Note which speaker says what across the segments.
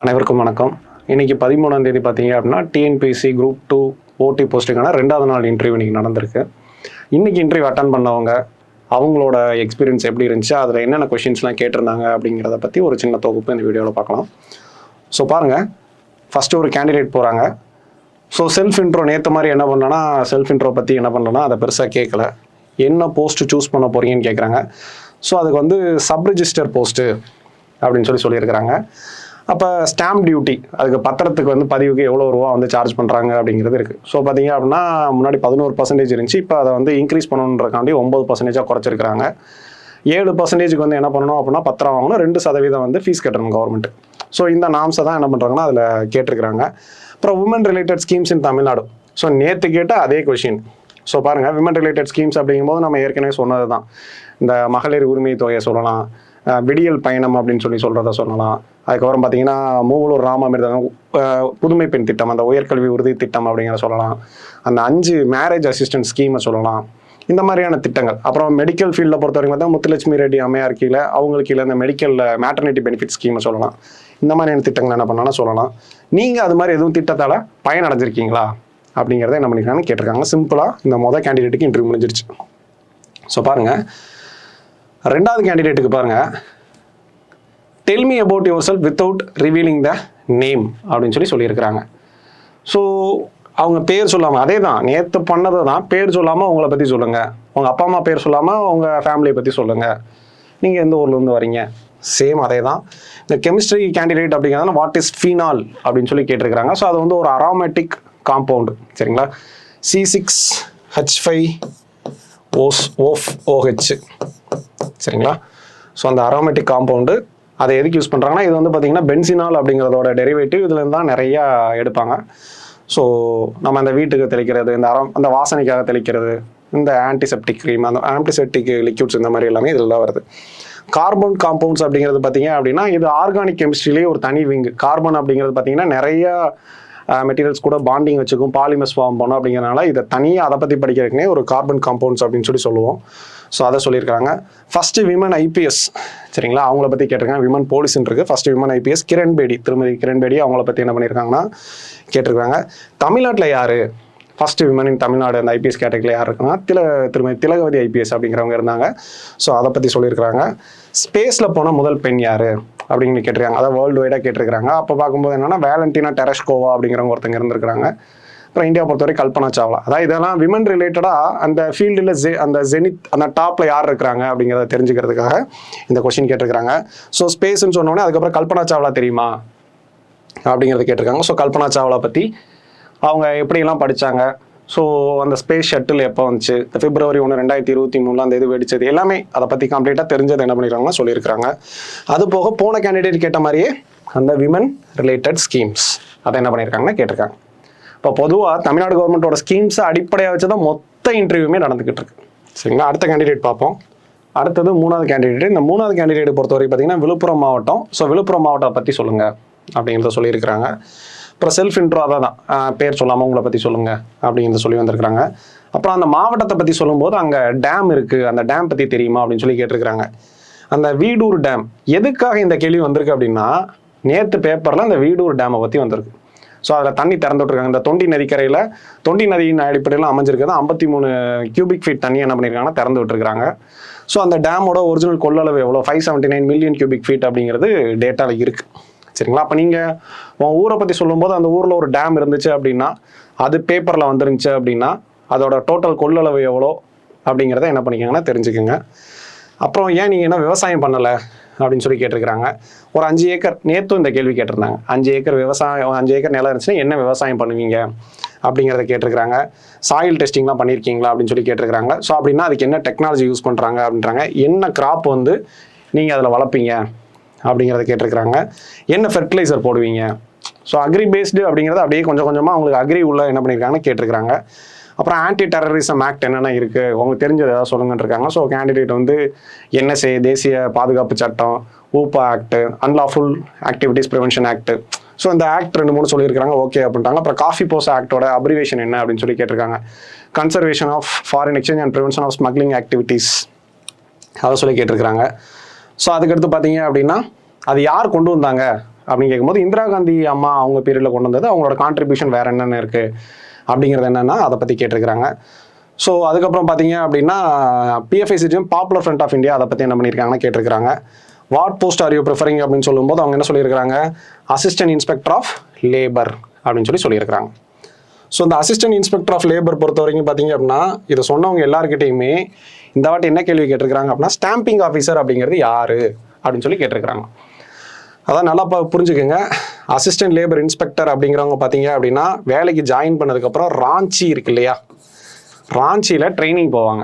Speaker 1: அனைவருக்கும் வணக்கம். இன்னைக்கு 13ஆம் தேதி பார்த்தீங்க அப்படின்னா டிஎன்பிஎஸ்சி குரூப் 2 ஓடி போஸ்ட்டுக்கான 2வது நாள் இன்டர்வியூ இன்னைக்கு நடந்திருக்கு. இன்னைக்கு இன்டர்வியூ அட்டன் பண்ணவங்க அவங்களோட எக்ஸ்பீரியன்ஸ் எப்படி இருந்துச்சு, அதில் என்னென்ன கொஷின்ஸ்லாம் கேட்டிருந்தாங்க அப்படிங்கிறத பற்றி ஒரு சின்ன தொகுப்பு இந்த வீடியோவில் பார்க்கலாம். ஸோ பாருங்கள், ஃபஸ்ட்டு ஒரு கேண்டிடேட் போகிறாங்க. ஸோ செல்ஃப் இன்ட்ரோ நேற்று மாதிரி என்ன பண்ணேன்னா செல்ஃப் இன்ட்ரோ பற்றி என்ன பண்ணேன்னா அதை பெருசாக கேட்கல. என்ன போஸ்ட்டு சூஸ் பண்ண போகிறீங்கன்னு கேட்குறாங்க. ஸோ அதுக்கு வந்து சப் ரிஜிஸ்டர் போஸ்ட்டு அப்படின்னு சொல்லியிருக்கிறாங்க. அப்போ ஸ்டாம்ப் டியூட்டி, அதுக்கு பத்திரத்துக்கு வந்து பதிவுக்கு எவ்வளோ ரூபா வந்து சார்ஜ் பண்ணுறாங்க அப்படிங்கிறது இருக்குது. ஸோ பார்த்தீங்க அப்படின்னா முன்னாடி 11% இருந்துச்சு. இப்போ அதை வந்து இன்க்ரீஸ் பண்ணணுன்றக்காண்டி 9% குறைச்சிருக்கிறாங்க. 7% வந்து என்ன பண்ணணும் அப்படின்னா பத்திரம் வாங்கணும், 2% வந்து ஃபீஸ் கட்டணும் கவர்மெண்ட். ஸோ இந்த நாம்ஸை தான் என்ன பண்ணுறாங்கன்னா அதில் கேட்டிருக்கிறாங்க. அப்புறம் woman related schemes in Tamil Nadu. So நேற்று கேட்ட அதே கொஷின். ஸோ பாருங்கள், விமன் ரிலேட்டட் ஸ்கீம்ஸ் அப்படிங்கும்போது நம்ம ஏற்கனவே சொன்னது தான். இந்த மகளிர் உரிமை தொகையை சொல்லலாம், விடியல் பயணம் அப்படின்னு சொல்கிறத சொல்லலாம். அதுக்கப்புறம் பார்த்தீங்கன்னா மூவலூர் ராமாமிர்தம் புதுமை பெண் திட்டம், அந்த உயர்கல்வி உறுதி திட்டம் அப்படிங்கிறத சொல்லலாம். அந்த 5 மேரேஜ் அசிஸ்டன்ட் ஸ்கீமை சொல்லலாம். இந்த மாதிரியான திட்டங்கள். அப்புறம் மெடிக்கல் ஃபீல்டில் பொறுத்த வரைக்கும் பார்த்தா முத்துலட்சுமி ரெட்டி அம்மையார் கீழே அவங்களுக்கு கீழே இந்த மெடிக்கலில் மேட்டர்னிட்டி பெனிஃபிட் ஸ்கீமை சொல்லலாம். இந்த மாதிரியான திட்டங்கள் என்ன பண்ணாலும் சொல்லலாம். நீங்கள் அது மாதிரி எதுவும் திட்டத்தால் பயனடைஞ்சிருக்கீங்களா அப்படிங்கிறத என்ன பண்ணியிருக்காங்கன்னு கேட்டிருக்காங்க. சிம்பிளாக இந்த மொதல் கேண்டிடேட்டுக்கு இன்டர்வியூ முடிஞ்சிருச்சு. ஸோ பாருங்கள், 2வது கேண்டிடேட்டுக்கு பாருங்கள், tell me about your self without revealing the name அப்படின்னு சொல்லியிருக்கிறாங்க. ஸோ அவங்க பேர் சொல்லாமல், அதே தான் நேற்று பண்ணது தான், பேர் சொல்லாமல் உங்களை பற்றி சொல்லுங்கள், உங்கள் அப்பா அம்மா பேர் சொல்லாமல் உங்கள் ஃபேமிலியை பற்றி சொல்லுங்கள், நீங்கள் எந்த ஊர்லேருந்து வரீங்க, சேம் அதே தான். இந்த கெமிஸ்ட்ரி கேண்டிடேட் அப்படிங்கிறதுனா வாட் இஸ் ஃபீனால் அப்படின்னு கேட்டிருக்கிறாங்க. ஸோ அது வந்து ஒரு அரோமேட்டிக் காம்பவுண்டு, சரிங்களா, C6H5OH, சரிங்களா. ஸோ அந்த அரோமேட்டிக் காம்பவுண்டு அதை எதுக்கு யூஸ் பண்ணுறாங்கன்னா, இது வந்து பார்த்திங்கன்னா பென்சினால் அப்படிங்கிறதோட டெரிவேட்டிவ் இதுலேருந்து தான் நிறையா எடுப்பாங்க. ஸோ நம்ம அந்த வீட்டுக்கு தெளிக்கிறது, அந்த வாசனைக்காக தெளிக்கிறது, இந்த ஆன்டிசெப்டிக் க்ரீம், அந்த ஆன்டிசெப்டிக் லிக்யூட்ஸ், இந்த மாதிரி எல்லாமே இதில் தான் வருது. கார்பன் காம்பவுண்ட்ஸ் அப்படிங்கிறது பார்த்தீங்க அப்படின்னா இது ஆர்கானிக் கெமிஸ்ட்ரியிலே ஒரு தனி விங். கார்பன் அப்படிங்கிறது பார்த்தீங்கன்னா நிறையா மெட்டீரியல்ஸ் கூட பாண்டிங் வச்சுக்கும், பாலிமர்ஸ் ஃபார்ம் பண்ணும். அப்படிங்கிறனால இதை தனியாக அதை பற்றி படிக்கிறதுக்குனே ஒரு கார்பன் காம்பவுண்ட்ஸ் அப்படின்னு சொல்லுவோம். ஸோ அதை சொல்லியிருக்காங்க. ஃபஸ்ட்டு விமன் ஐபிஎஸ், சரிங்களா, அவங்கள பற்றி கேட்டிருக்காங்க. விமன் போலீஸ்ன்னு இருக்குது. ஃபஸ்ட்டு விமன் ஐபிஎஸ் திருமதி கிரண் பேடி, அவங்கள பற்றி என்ன பண்ணியிருக்காங்கன்னா கேட்டிருக்காங்க. தமிழ்நாட்டில் யார் ஃபஸ்ட்டு விமன் இன் தமிழ்நாடு அந்த ஐபிஎஸ் கேட்டகரியில் யார் இருக்குன்னா திருமதி திலகவதி ஐபிஎஸ் அப்படிங்கிறவங்க இருந்தாங்க. ஸோ அதை பற்றி சொல்லியிருக்கிறாங்க. ஸ்பேஸில் போன முதல் பெண் யார் அப்படின்னு கேட்டிருக்காங்க. அதை வேர்ல்டு வைடாக கேட்டிருக்காங்க. அப்போ பார்க்கும்போது என்னென்னா வேலண்டினா டெரஸ்கோவா அப்படிங்கிறவங்க ஒருத்தங்க இருந்திருக்கிறாங்க. அப்புறம் இந்தியா பொறுத்தவரை கல்பனா சாவ்லா. அதாவது இதெல்லாம் விமன் ரிலேட்டடாக அந்த ஃபீல்டில் அந்த ஜெனித் அந்த டாப்பில் யார் இருக்கிறாங்க அப்படிங்கிறத தெரிஞ்சுக்கிறதுக்காக இந்த கொஸ்டின் கேட்டிருக்காங்க. ஸோ ஸ்பேஸ்ன்னு சொன்னோடனே அதுக்கப்புறம் கல்பனா சாவ்லா தெரியுமா அப்படிங்கிறத கேட்டிருக்காங்க. ஸோ கல்பனா சாவ்லா பற்றி அவங்க எப்படியெல்லாம் படித்தாங்க, ஸோ அந்த ஸ்பேஸ் ஷட்டில் எப்போ வந்துச்சு, February 1, 2023 வெடிச்சது, எல்லாமே அதை பற்றி கம்ப்ளீட்டாக தெரிஞ்சது என்ன பண்ணியிருக்காங்கன்னா சொல்லியிருக்கிறாங்க. அது போக போன கேண்டிடேட் கேட்ட மாதிரியே அந்த விமன் ரிலேட்டட் ஸ்கீம்ஸ் அதை என்ன பண்ணியிருக்காங்கன்னா கேட்டிருக்காங்க. இப்போ பொதுவாக தமிழ்நாடு கவர்மெண்ட்டோட ஸ்கீம்ஸை அடிப்படையாக வச்சு தான் மொத்த இன்டர்வியூமே நடந்துக்கிட்டு இருக்கு, சரிங்களா. அடுத்த கேண்டிடேட் பார்ப்போம். அடுத்தது 3வது கேண்டிடேட். இந்த 3வது கேண்டிடேட் பொறுத்தவரை பார்த்தீங்கன்னா விழுப்புரம் மாவட்டம். ஸோ விழுப்புரம் மாவட்டத்தை பற்றி சொல்லுங்கள் அப்படிங்கிறத சொல்லியிருக்கிறாங்க. அப்புறம் செல்ஃப் இன்ட்ரோ அதான் பேர் சொல்லாமல் உங்களை பற்றி சொல்லுங்கள் அப்படிங்கிறத சொல்லி வந்திருக்கிறாங்க. அப்புறம் அந்த மாவட்டத்தை பற்றி சொல்லும்போது அங்கே டேம் இருக்குது, அந்த டேம் பற்றி தெரியுமா அப்படின்னு கேட்டிருக்கிறாங்க. அந்த வீடூர் டேம் எதுக்காக இந்த கேள்வி வந்திருக்கு அப்படின்னா நேற்று பேப்பரில் அந்த வீடூர் டேமை பற்றி வந்திருக்கு. ஸோ அதில் தண்ணி திறந்து விட்டுருக்காங்க. இந்த தொண்டி நதிக்கரையில் தொண்டி நதியின் அடிப்படையில் அமைஞ்சிருக்கிறது 53 கியூபிக் ஃபீட் தண்ணி என்ன பண்ணியிருக்காங்கன்னா திறந்து விட்டுருக்காங்க. ஸோ அந்த டேமோட ஒரிஜினல் கொள்ளளவு எவ்வளோ 579 மில்லியன் கியூபிக் ஃபீட் அப்படிங்கிறது டேட்டாவில் இருக்குது, சரிங்களா. அப்போ நீங்கள் உன் ஊரை பற்றி சொல்லும்போது அந்த ஊரில் ஒரு டேம் இருந்துச்சு அப்படின்னா அது பேப்பரில் வந்துருந்துச்சு அப்படின்னா அதோட டோட்டல் கொள்ளளவு எவ்வளோ அப்படிங்கிறத என்ன பண்ணிக்கோங்கன்னா தெரிஞ்சுக்கோங்க. அப்புறம் ஏன் நீங்கள் என்ன விவசாயம் பண்ணலை அப்படின்னு கேட்டிருக்கிறாங்க. ஒரு 5 ஏக்கர் நேற்றும் இந்த கேள்வி கேட்டிருந்தாங்க. 5 ஏக்கர் விவசாயம், 5 ஏக்கர் நிலம் இருந்துச்சுன்னா என்ன விவசாயம் பண்ணுவீங்க அப்படிங்கிறத கேட்டிருக்கிறாங்க. சாயில் டெஸ்டிங்லாம் பண்ணியிருக்கீங்களா அப்படின்னு கேட்டிருக்கிறாங்க. ஸோ அப்படின்னா அதுக்கு என்ன டெக்னாலஜி யூஸ் பண்ணுறாங்க அப்படின்றாங்க. என்ன கிராப் வந்து நீங்கள் அதில் வளர்ப்பீங்க அப்படிங்கிறத கேட்டிருக்கிறாங்க. என்ன ஃபெர்டிலைசர் போடுவீங்க. ஸோ அக்ரி பேஸ்டு அப்படிங்கிறது அப்படியே கொஞ்சம் கொஞ்சமாக அவங்களுக்கு அக்ரி உள்ள என்ன பண்ணியிருக்காங்கன்னு கேட்டிருக்கிறாங்க. அப்புறம் ஆன்டி டெரரிசம் ஆக்ட் என்னென்ன இருக்குது உங்களுக்கு தெரிஞ்சது ஏதாவது சொல்லுங்கன்னு இருக்காங்க. ஸோ கேண்டிடேட் வந்து NSA தேசிய பாதுகாப்பு சட்டம், UAPA act, unlawful activities prevention act, so இந்த ஆக்ட் 2-3 சொல்லியிருக்காங்க, ஓகே அப்படின்ட்டாங்க. அப்புறம் காஃபி போஸ் ஆக்டோட அப்ரிவேஷன் என்ன அப்படின்னு கேட்டிருக்காங்க. Conservation of foreign exchange and prevention of smuggling activities அதை கேட்டிருக்கிறாங்க. ஸோ அதுக்கடுத்து பார்த்தீங்க அப்படின்னா அது யார் கொண்டு வந்தாங்க அப்படின்னு கேட்கும்போது இந்திரா காந்தி அம்மா அவங்க பீரியடில் கொண்டு வந்தது, அவங்களோட கான்ட்ரிபியூஷன் வேறு என்னென்ன இருக்குது அப்படிங்கிறது என்னென்னா அதை பற்றி கேட்டிருக்கிறாங்க. ஸோ அதுக்கப்புறம் பார்த்தீங்க அப்படின்னா PFICGM Popular Front of India அதை பற்றி என்ன பண்ணியிருக்காங்கன்னா கேட்டிருக்கிறாங்க. What post are you preferring அப்படின்னு சொல்லும்போது அவங்க என்ன சொல்லியிருக்கிறாங்க, அசிஸ்டன்ட் இன்ஸ்பெக்டர் ஆஃப் லேபர் அப்படின்னு சொல்லியிருக்கிறாங்க. ஸோ இந்த அசிஸ்டன்ட் இன்ஸ்பெக்டர் ஆஃப் லேபர் பொறுத்த வரைக்கும் பார்த்தீங்க அப்படின்னா இதை சொன்னவங்க எல்லாருக்கிட்டையுமே இந்த வாட்டி என்ன கேள்வி கேட்டிருக்கிறாங்க அப்படின்னா ஸ்டாம்பிங் ஆஃபீஸர் அப்படிங்கிறது யார் அப்படின்னு கேட்டிருக்கிறாங்க. அதான் நல்லா புரிஞ்சுக்கோங்க. அசிஸ்டன்ட் லேபர் இன்ஸ்பெக்டர் அப்படிங்கிறவங்க பார்த்தீங்க அப்படின்னா வேலைக்கு ஜாயின் பண்ணதுக்கப்புறம் ராஞ்சி இருக்கு இல்லையா, ராஞ்சியில் ட்ரைனிங் போவாங்க.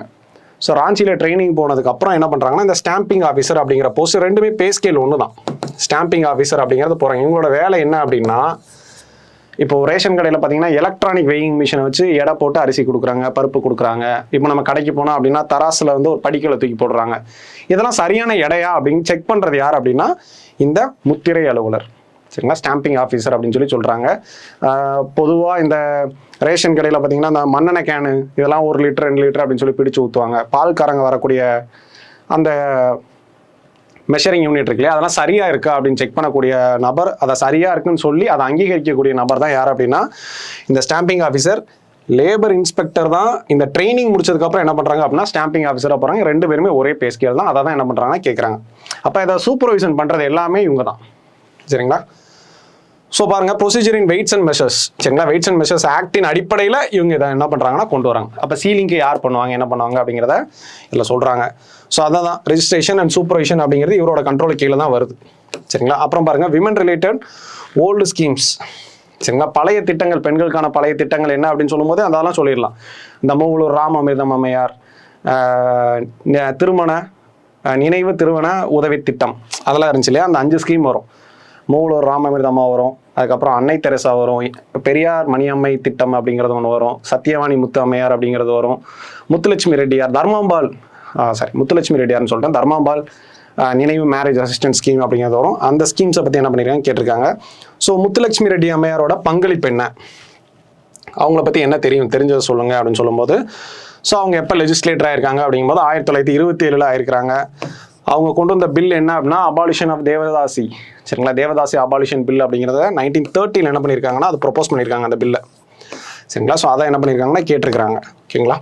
Speaker 1: ஸோ ராஞ்சியில் ட்ரைனிங் போனதுக்கப்புறம் என்ன பண்ணுறாங்கன்னா இந்த ஸ்டாம்பிங் ஆஃபீஸர் அப்படிங்கிற போஸ்ட் ரெண்டுமே பே ஸ்கேல் ஒன்று தான். ஸ்டாம்பிங் ஆஃபீஸர் அப்படிங்கிறது போகிறாங்க. இவங்களோட வேலை என்ன அப்படின்னா இப்போ ரேஷன் கடையில் பார்த்தீங்கன்னா எலக்ட்ரானிக் வெயிங் மிஷினை வச்சு எடை போட்டு அரிசி கொடுக்குறாங்க, பருப்பு கொடுக்குறாங்க. இப்போ நம்ம கடைக்கு போனோம் அப்படின்னா தராசில் வந்து ஒரு படிக்கலை தூக்கி போடுறாங்க. இதெல்லாம் சரியான எடையா அப்படின்னு செக் பண்ணுறது யார் அப்படின்னா இந்த முத்திரை அலுவலர், சரிங்களா, ஸ்டாம்பிங் ஆஃபீஸர் அப்படின்னு சொல்கிறாங்க. பொதுவாக இந்த ரேஷன் கடையில் பார்த்தீங்கன்னா இந்த மண்ணெண்ணெய் கேனு இதெல்லாம் 1 லிட்டர் 2 லிட்டர் அப்படின்னு பிடிச்சு ஊற்றுவாங்க. பால்காரங்க வரக்கூடிய அந்த மெஷரிங் யூனிட் இருக்கு இல்லையா, அதெல்லாம் சரியாக இருக்கா அப்படின்னு செக் பண்ணக்கூடிய நபர், அதை சரியாக இருக்குன்னு சொல்லி அதை அங்கீகரிக்கக்கூடிய நபர் தான் யார் அப்படின்னா இந்த ஸ்டாம்பிங் ஆஃபீஸர். லேபர் இன்ஸ்பெக்டர் தான் இந்த ட்ரைனிங் முடிச்சதுக்கப்புறம் என்ன பண்ணுறாங்க அப்படின்னா ஸ்டாம்பிங் ஆஃபீஸராக போகிறாங்க. 2 பேருமே ஒரே பே ஸ்கேல் தான். அதை தான் என்ன பண்ணுறாங்கன்னா கேட்குறாங்க. அப்போ இதை சூப்பர்வைசன் பண்ணுறது எல்லாமே இவங்க தான், சரிங்களா. ஸோ பாருங்க, procedure in weights and measures, சரிங்களா, வெயிட்ஸ் அண்ட் மெஷர்ஸ் ஆக்டின் அடிப்படையில் இவங்க இதை என்ன பண்ணுறாங்கன்னா கொண்டு வராங்க. அப்போ சீலிங்க்கு யார் பண்ணுவாங்க, என்ன பண்ணுவாங்க அப்படிங்கிறத இதில் சொல்கிறாங்க. ஸோ அதை தான் ரெஜிஸ்ட்ரேஷன் அண்ட் சூப்பர்வைஷன் அப்படிங்கிறது இவரோட கண்ட்ரோலுக்கு கீழே தான் வருது, சரிங்களா. அப்புறம் பாருங்கள், விமன் ரிலேட்டட் ஓல்டு ஸ்கீம்ஸ், சரிங்களா, பழைய திட்டங்கள், பெண்களுக்கான பழைய திட்டங்கள் என்ன அப்படின்னு சொல்லும்போது அதெல்லாம் சொல்லிடலாம். இந்த மூவலூர் ராம அமிர்தம் அம்மையார் திருமண நினைவு திருமண உதவி திட்டம் அதெல்லாம் இருந்துச்சு இல்லையா, அந்த 5 ஸ்கீம் வரும். மூவலூர் ராமமிர்தம்மா வரும், அதுக்கப்புறம் அன்னை தெரசா வரும், பெரியார் மணியம்மை திட்டம் அப்படிங்கிறது ஒன்று வரும், சத்தியவாணி முத்து அம்மையார் அப்படிங்கிறது வரும், முத்துலட்சுமி ரெட்டியார் முத்துலட்சுமி ரெட்டியார்னு சொல்லிட்டேன், தர்மாம்பாள் நினைவு மேரேஜ் அசிஸ்டன்ட் ஸ்கீம் அப்படிங்கிறது வரும். அந்த ஸ்கீம்ஸை பற்றி என்ன பண்ணியிருக்காங்க கேட்டிருக்காங்க. ஸோ முத்துலட்சுமி ரெட்டி அம்மையாரோட பங்களிப்பு என்ன, அவங்கள பற்றி என்ன தெரிஞ்சதை சொல்லுங்க அப்படின்னு சொல்லும்போது, ஸோ அவங்க எப்போ லெஜிஸ்லேட்டராக இருக்காங்க அப்படிங்கும்போது 1927 ஆயிருக்கிறாங்க. அவங்க கொண்டு வந்த பில் என்ன அப்படின்னா அபாலிஷன் ஆஃப் தேவதாசி, சரிங்களா, தேவதாசி அபாலிஷன் பில் அப்படிங்கிறத 1930 என்ன பண்ணியிருக்காங்கன்னா அது ப்ரொப்போஸ் பண்ணியிருக்காங்க அந்த பில்லை, சரிங்களா. ஸோ அதை என்ன பண்ணியிருக்காங்கன்னா கேட்டிருக்கிறாங்க, ஓகேங்களா.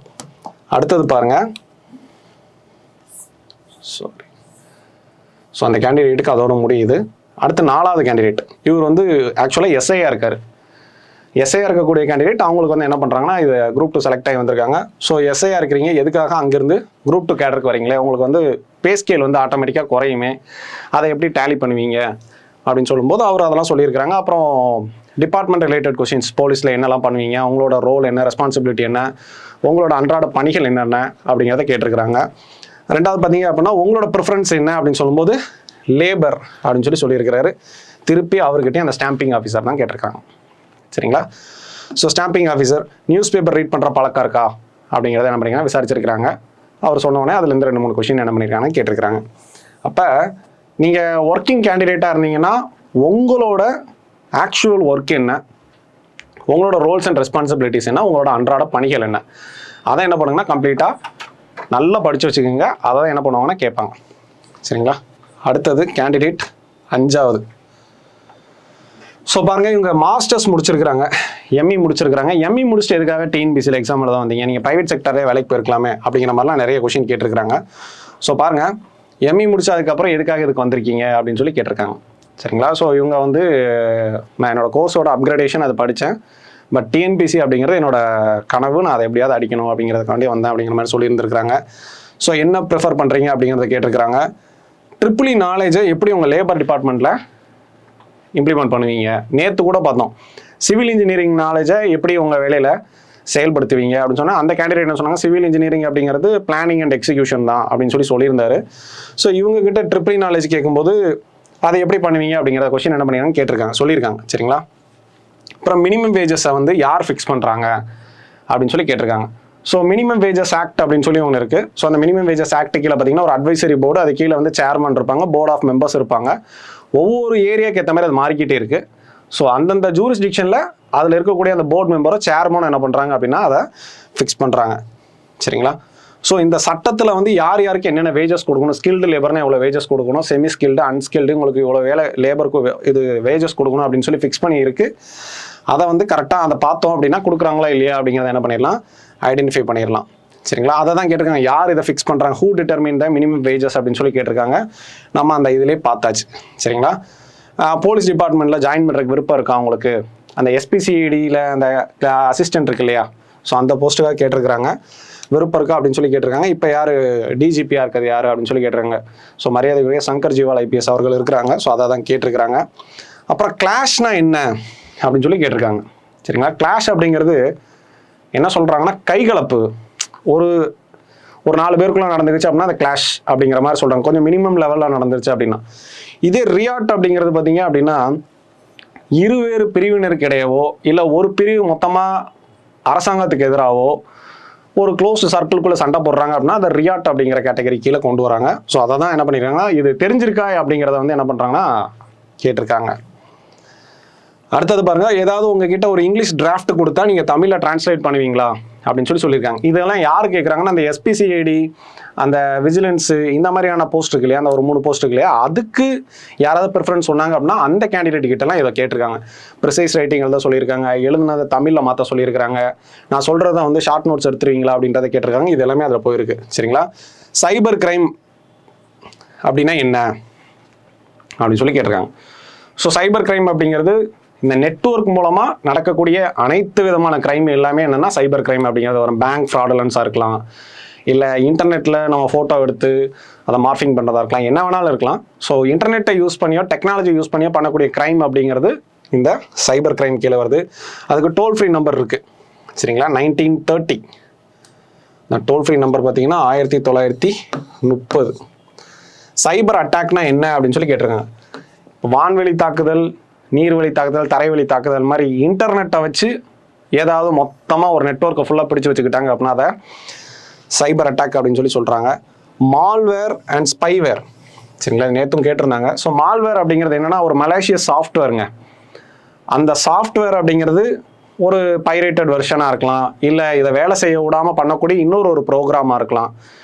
Speaker 1: அடுத்தது பாருங்க, ஸோ அந்த கேண்டிடேட்டுக்கு அதோட முடியுது. அடுத்து 4வது கேண்டிடேட், இவர் வந்து ஆக்சுவலாக எஸ்ஐயாக இருக்கார். எஸ்ஐயாக இருக்கக்கூடிய கேண்டிடேட் அவங்களுக்கு வந்து என்ன பண்ணுறாங்கன்னா இது குரூப் 2 செலக்ட் ஆகி வந்திருக்காங்க. ஸோ எஸ்ஐயாக இருக்கிறீங்க, எதுக்காக அங்கேருந்து குரூப் 2 கேடருக்கு வரீங்களே, உங்களுக்கு வந்து பே ஸ்கேல் வந்து ஆட்டோமேட்டிக்காக குறையுமே, அதை எப்படி டேலி பண்ணுவீங்க அப்படின்னு சொல்லும்போது அவர் அதெல்லாம் சொல்லியிருக்கிறாங்க. அப்புறம் டிபார்ட்மெண்ட் ரிலேட்டட் கொஸ்டின்ஸ், போலீஸில் என்னெல்லாம் பண்ணுவீங்க, உங்களோட ரோல் என்ன, ரெஸ்பான்சிபிலிட்டி என்ன, உங்களோட அன்றாட பணிகள் என்னென்ன அப்படிங்கிறத கேட்டிருக்கிறாங்க. 2வது பார்த்தீங்க அப்படின்னா உங்களோட ப்ரிஃபரன்ஸ் என்ன அப்படின்னு சொல்லும்போது லேபர் அப்படின்னு சொல்லியிருக்கிறாரு. திருப்பி அவர்கிட்டயும் அந்த ஸ்டாம்பிங் ஆஃபீஸர் தான் கேட்டிருக்காங்க, சரிங்களா. So stamping officer news paper read பண்ணுற பழக்கம் இருக்கா அப்படிங்கிறத என்ன பண்ணிங்கன்னா விசாரிச்சிருக்கிறாங்க. அவர் சொன்னோடனே அதுலேருந்து 2-3 கொஸ்டின் என்ன பண்ணியிருக்காங்கன்னு கேட்டிருக்கிறாங்க. அப்போ நீங்கள் ஒர்க்கிங் கேண்டிடேட்டாக இருந்தீங்கன்னா உங்களோட ஆக்சுவல் ஒர்க் என்ன, உங்களோட ரோல்ஸ் அண்ட் ரெஸ்பான்சிபிலிட்டிஸ் என்ன, உங்களோட அன்றாட பணிகள் என்ன, அதை என்ன பண்ணுங்கன்னா கம்ப்ளீட்டாக நல்லா படித்து வச்சுக்கோங்க. அதை என்ன பண்ணுவாங்கன்னா கேட்பாங்க, சரிங்களா. அடுத்தது கேண்டிடேட் 5வது. ஸோ பாருங்கள், இவங்க மாஸ்டர்ஸ் முடிச்சிருக்கிறாங்க, எம்இ முடிச்சிருக்கிறாங்க. எம்இ முடிச்சுட்டு எதுக்காக டிஎன்பிசியில் எக்ஸாம் எழுத வந்தீங்க, நீங்கள் ப்ரைவேட் செக்டரே வேலைக்கு போயிருக்கலாமே அப்படிங்கிற மாதிரிலாம் நிறைய கொஸ்டின் கேட்டிருக்கிறாங்க. ஸோ பாருங்கள், எம்இ முடிச்சதுக்கப்புறம் எதுக்காக இதுக்கு வந்திருக்கீங்க அப்படின்னு கேட்டிருக்காங்க, சரிங்களா. ஸோ இவங்க வந்து நான் என்னோடய கோர்ஸோட அப்கிரேடேஷன் அதை படித்தேன், பட் டிஎன்பிசி அப்படிங்கிறது என்னோட கனவு, நான் அதை எப்படியாவது அடிக்கணும் அப்படிங்கிறதுக்காண்டி வந்தேன் அப்படிங்கிற மாதிரி சொல்லியிருந்திருக்கிறாங்க. ஸோ என்ன ப்ரிஃபர் பண்ணுறீங்க அப்படிங்கிறத கேட்டிருக்கிறாங்க. ட்ரிபிள் இ நாலேஜை எப்படி உங்கள் லேபர் டிபார்ட்மெண்ட்டில் இம்ப்ளிமெண்ட் பண்ணுவீங்க, நேற்று கூட பார்த்தோம். சிவில் இன்ஜினியரிங் நாலேஜை எப்படி உங்கள் வேலையில் செயல்படுத்துவீங்க அப்படின்னு சொன்னால் அந்த கேண்டிடேட் என்ன சொன்னாங்க, சிவில் இன்ஜினியரிங் அப்படிங்கிறது பிளானிங் அண்ட் எக்ஸிக்யூஷன் தான் அப்படின்னு சொல்லியிருந்தாரு. ஸோ இவங்க கிட்ட ட்ரிபிள் இ நாலேஜ் கேட்கும்போது அதை எப்படி பண்ணுவீங்க அப்படிங்கிற கொஸ்டின் என்ன பண்ணியிருக்காங்க கேட்டிருக்காங்க, சொல்லியிருக்காங்க, சரிங்களா. அப்புறம் மினிமம் வேஜஸை வந்து யார் ஃபிக்ஸ் பண்ணுறாங்க அப்படின்னு கேட்டிருக்காங்க. ஸோ மினிமம் வேஜஸ் ஆக்ட் அப்படின்னு ஒன்று இருக்குது. ஸோ அந்த மினிமம் வேஜஸ் ஆக்ட் கீழே பார்த்தீங்கன்னா ஒரு அட்வைசரி போர்டு, அது கீழே வந்து சேர்மன் இருப்பாங்க, போர்ட் ஆஃப் மெம்பர்ஸ் இருப்பாங்க. ஒவ்வொரு ஏரியாவுக்கு ஏற்ற மாதிரி அது மாறிக்கிட்டே இருக்குது. ஸோ அந்தந்த ஜூரிஸ்டிக்ஷனில் அதில் இருக்கக்கூடிய அந்த போர்டு மெம்பரோ சேர்மனோ என்ன பண்ணுறாங்க அப்படின்னா அதை ஃபிக்ஸ் பண்ணுறாங்க, சரிங்களா. ஸோ இந்த சட்டத்தில் வந்து யார் யாருக்கு என்னென்ன வேஜஸ் கொடுக்கணும், ஸ்கில்டு லேபர்னா எவ்வளோ வேஜஸ் கொடுக்கணும், செமி ஸ்கில்டு அன்ஸ்கில்டு உங்களுக்கு இவ்வளோ வேலை லேபருக்கு இது வேஜஸ் கொடுக்கணும் அப்படின்னு சொல்லி ஃபிக்ஸ் பண்ணி இருக்கு. அதை வந்து கரெக்டாக அதை பார்த்தோம் அப்படின்னா கொடுக்குறாங்களா இல்லையா அப்படிங்கிறத என்ன பண்ணிடலாம், ஐடென்டிஃபை பண்ணிடலாம். சரிங்களா? அதை தான் கேட்டிருக்காங்க, யார் இதை ஃபிக்ஸ் பண்ணுறாங்க, who determine the minimum wages அப்படின்னு சொல்லி கேட்டிருக்காங்க. நம்ம அந்த இதிலே பார்த்தாச்சு. சரிங்களா? போலீஸ் டிபார்ட்மெண்ட்டில் ஜாயின் பண்ணுறதுக்கு விருப்பம் இருக்கா அவங்களுக்கு, அந்த எஸ்பிசிஐடியில் அந்த அசிஸ்டன்ட் இருக்கு இல்லையா, ஸோ அந்த போஸ்ட்டுக்காக கேட்டிருக்கிறாங்க. விருப்பம் இருக்கா அப்படின்னு சொல்லி கேட்டிருக்காங்க. இப்போ யார் டிஜிபியாக இருக்கிறது யார் அப்படின்னு சொல்லி கேட்டிருக்காங்க. ஸோ மரியாதைக்குரிய சங்கர் ஜிவால் ஐபிஎஸ் அவர்கள் இருக்கிறாங்க. ஸோ அதை தான் கேட்டிருக்கிறாங்க. அப்புறம் கிளாஷ்னா என்ன அப்படின்னு சொல்லி கேட்டிருக்காங்க. சரிங்களா? கிளாஷ் அப்படிங்கிறது என்ன சொல்கிறாங்கன்னா கைகலப்பு, ஒரு 4 பேருக்குள்ள நடந்துருச்சு அப்படின்னா அந்த கிளாஷ் அப்படிங்கிற மாதிரி சொல்கிறாங்க. கொஞ்சம் மினிமம் லெவலில் நடந்துருச்சு அப்படின்னா. இதே ரியாட் அப்படிங்கிறது பார்த்தீங்க அப்படின்னா இருவேறு பிரிவினருக்கு இடையவோ இல்லை ஒரு பிரிவு மொத்தமாக அரசாங்கத்துக்கு எதிராகவோ ஒரு க்ளோஸ் சர்க்கிள்குள்ளே சண்டை போடுறாங்க அப்படின்னா அதை ரியாட் அப்படிங்கிற கேட்டகரி கீழே கொண்டு வராங்க. ஸோ அதை தான் என்ன பண்ணியிருக்காங்கன்னா இது தெரிஞ்சிருக்கா அப்படிங்கிறத வந்து என்ன பண்ணுறாங்கன்னா கேட்டிருக்காங்க. அடுத்தது பாருங்க, ஏதாவது உங்ககிட்ட ஒரு இங்கிலீஷ் டிராஃப்ட் கொடுத்தா நீங்கள் தமிழில் டிரான்ஸ்லேட் பண்ணுவீங்களா அப்படின்னு சொல்லியிருக்காங்க. இதெல்லாம் யார் கேட்குறாங்கன்னா அந்த எஸ்பிசிஐடி, அந்த விஜிலன்ஸு, இந்த மாதிரியான போஸ்ட் இருக்கு இல்லையா, அந்த ஒரு 3 போஸ்ட் இருக்கு இல்லையா, அதுக்கு யாராவது ப்ரிஃபரன்ஸ் சொன்னாங்க அப்படின்னா அந்த கேண்டிடேட் கிட்டலாம் இதை கேட்டிருக்காங்க. ப்ரிசைஸ் ரைட்டிங் எழுத சொல்லியிருக்காங்க, எழுதுனதை தமிழில் மாற்ற சொல்லியிருக்காங்க, நான் சொல்கிறத வந்து ஷார்ட் நோட்ஸ் எடுத்துருவீங்களா அப்படின்றத கேட்டிருக்காங்க. இது எல்லாமே அதில் போயிருக்கு. சரிங்களா? சைபர் கிரைம் அப்படின்னா என்ன அப்படின்னு சொல்லி கேட்டிருக்காங்க. ஸோ சைபர் கிரைம் அப்படிங்கிறது இந்த நெட்வொர்க் மூலமாக நடக்கக்கூடிய அனைத்து விதமான கிரைம் எல்லாமே என்னென்னா சைபர் கிரைம் அப்படிங்கிறது வரும். பேங்க் ஃப்ராடுலன்ஸாக இருக்கலாம், இல்லை இன்டர்நெட்டில் நம்ம ஃபோட்டோ எடுத்து அதை மார்ஃபிங் பண்ணுறதா இருக்கலாம், என்ன வேணாலும் இருக்கலாம். ஸோ இன்டர்நெட்டை யூஸ் பண்ணியோ டெக்னாலஜி யூஸ் பண்ணியோ பண்ணக்கூடிய கிரைம் அப்படிங்கிறது இந்த சைபர் கிரைம் கீழே வருது. அதுக்கு டோல் ஃப்ரீ நம்பர் இருக்குது. சரிங்களா? 1930 இந்த டோல் ஃப்ரீ நம்பர் பார்த்தீங்கன்னா 1930. சைபர் அட்டாக்னா என்ன அப்படின்னு சொல்லி கேட்டிருக்காங்க. வான்வெளி தாக்குதல், நீர்வழி தாக்குதல், தரைவழி தாக்குதல் மாதிரி இன்டர்நெட்டை வச்சு ஏதாவது மொத்தமாக ஒரு நெட்வொர்க்கை ஃபுல்லாக பிடிச்சி வச்சுக்கிட்டாங்க அப்படின்னா அதை சைபர் அட்டாக் அப்படின்னு சொல்லி சொல்கிறாங்க. Malware and spyware. சரிங்களா? நேற்றும் கேட்டிருந்தாங்க. ஸோ மால்வேர் அப்படிங்கிறது என்னென்னா ஒரு மலேசியஸ் சாஃப்ட்வேருங்க. அந்த சாஃப்ட்வேர் அப்படிங்கிறது ஒரு பைரேட்டட் வெர்ஷனாக இருக்கலாம், இல்லை இதை வேலை செய்ய விடாமல் பண்ணக்கூடிய இன்னொரு ப்ரோக்ராமாக இருக்கலாம்.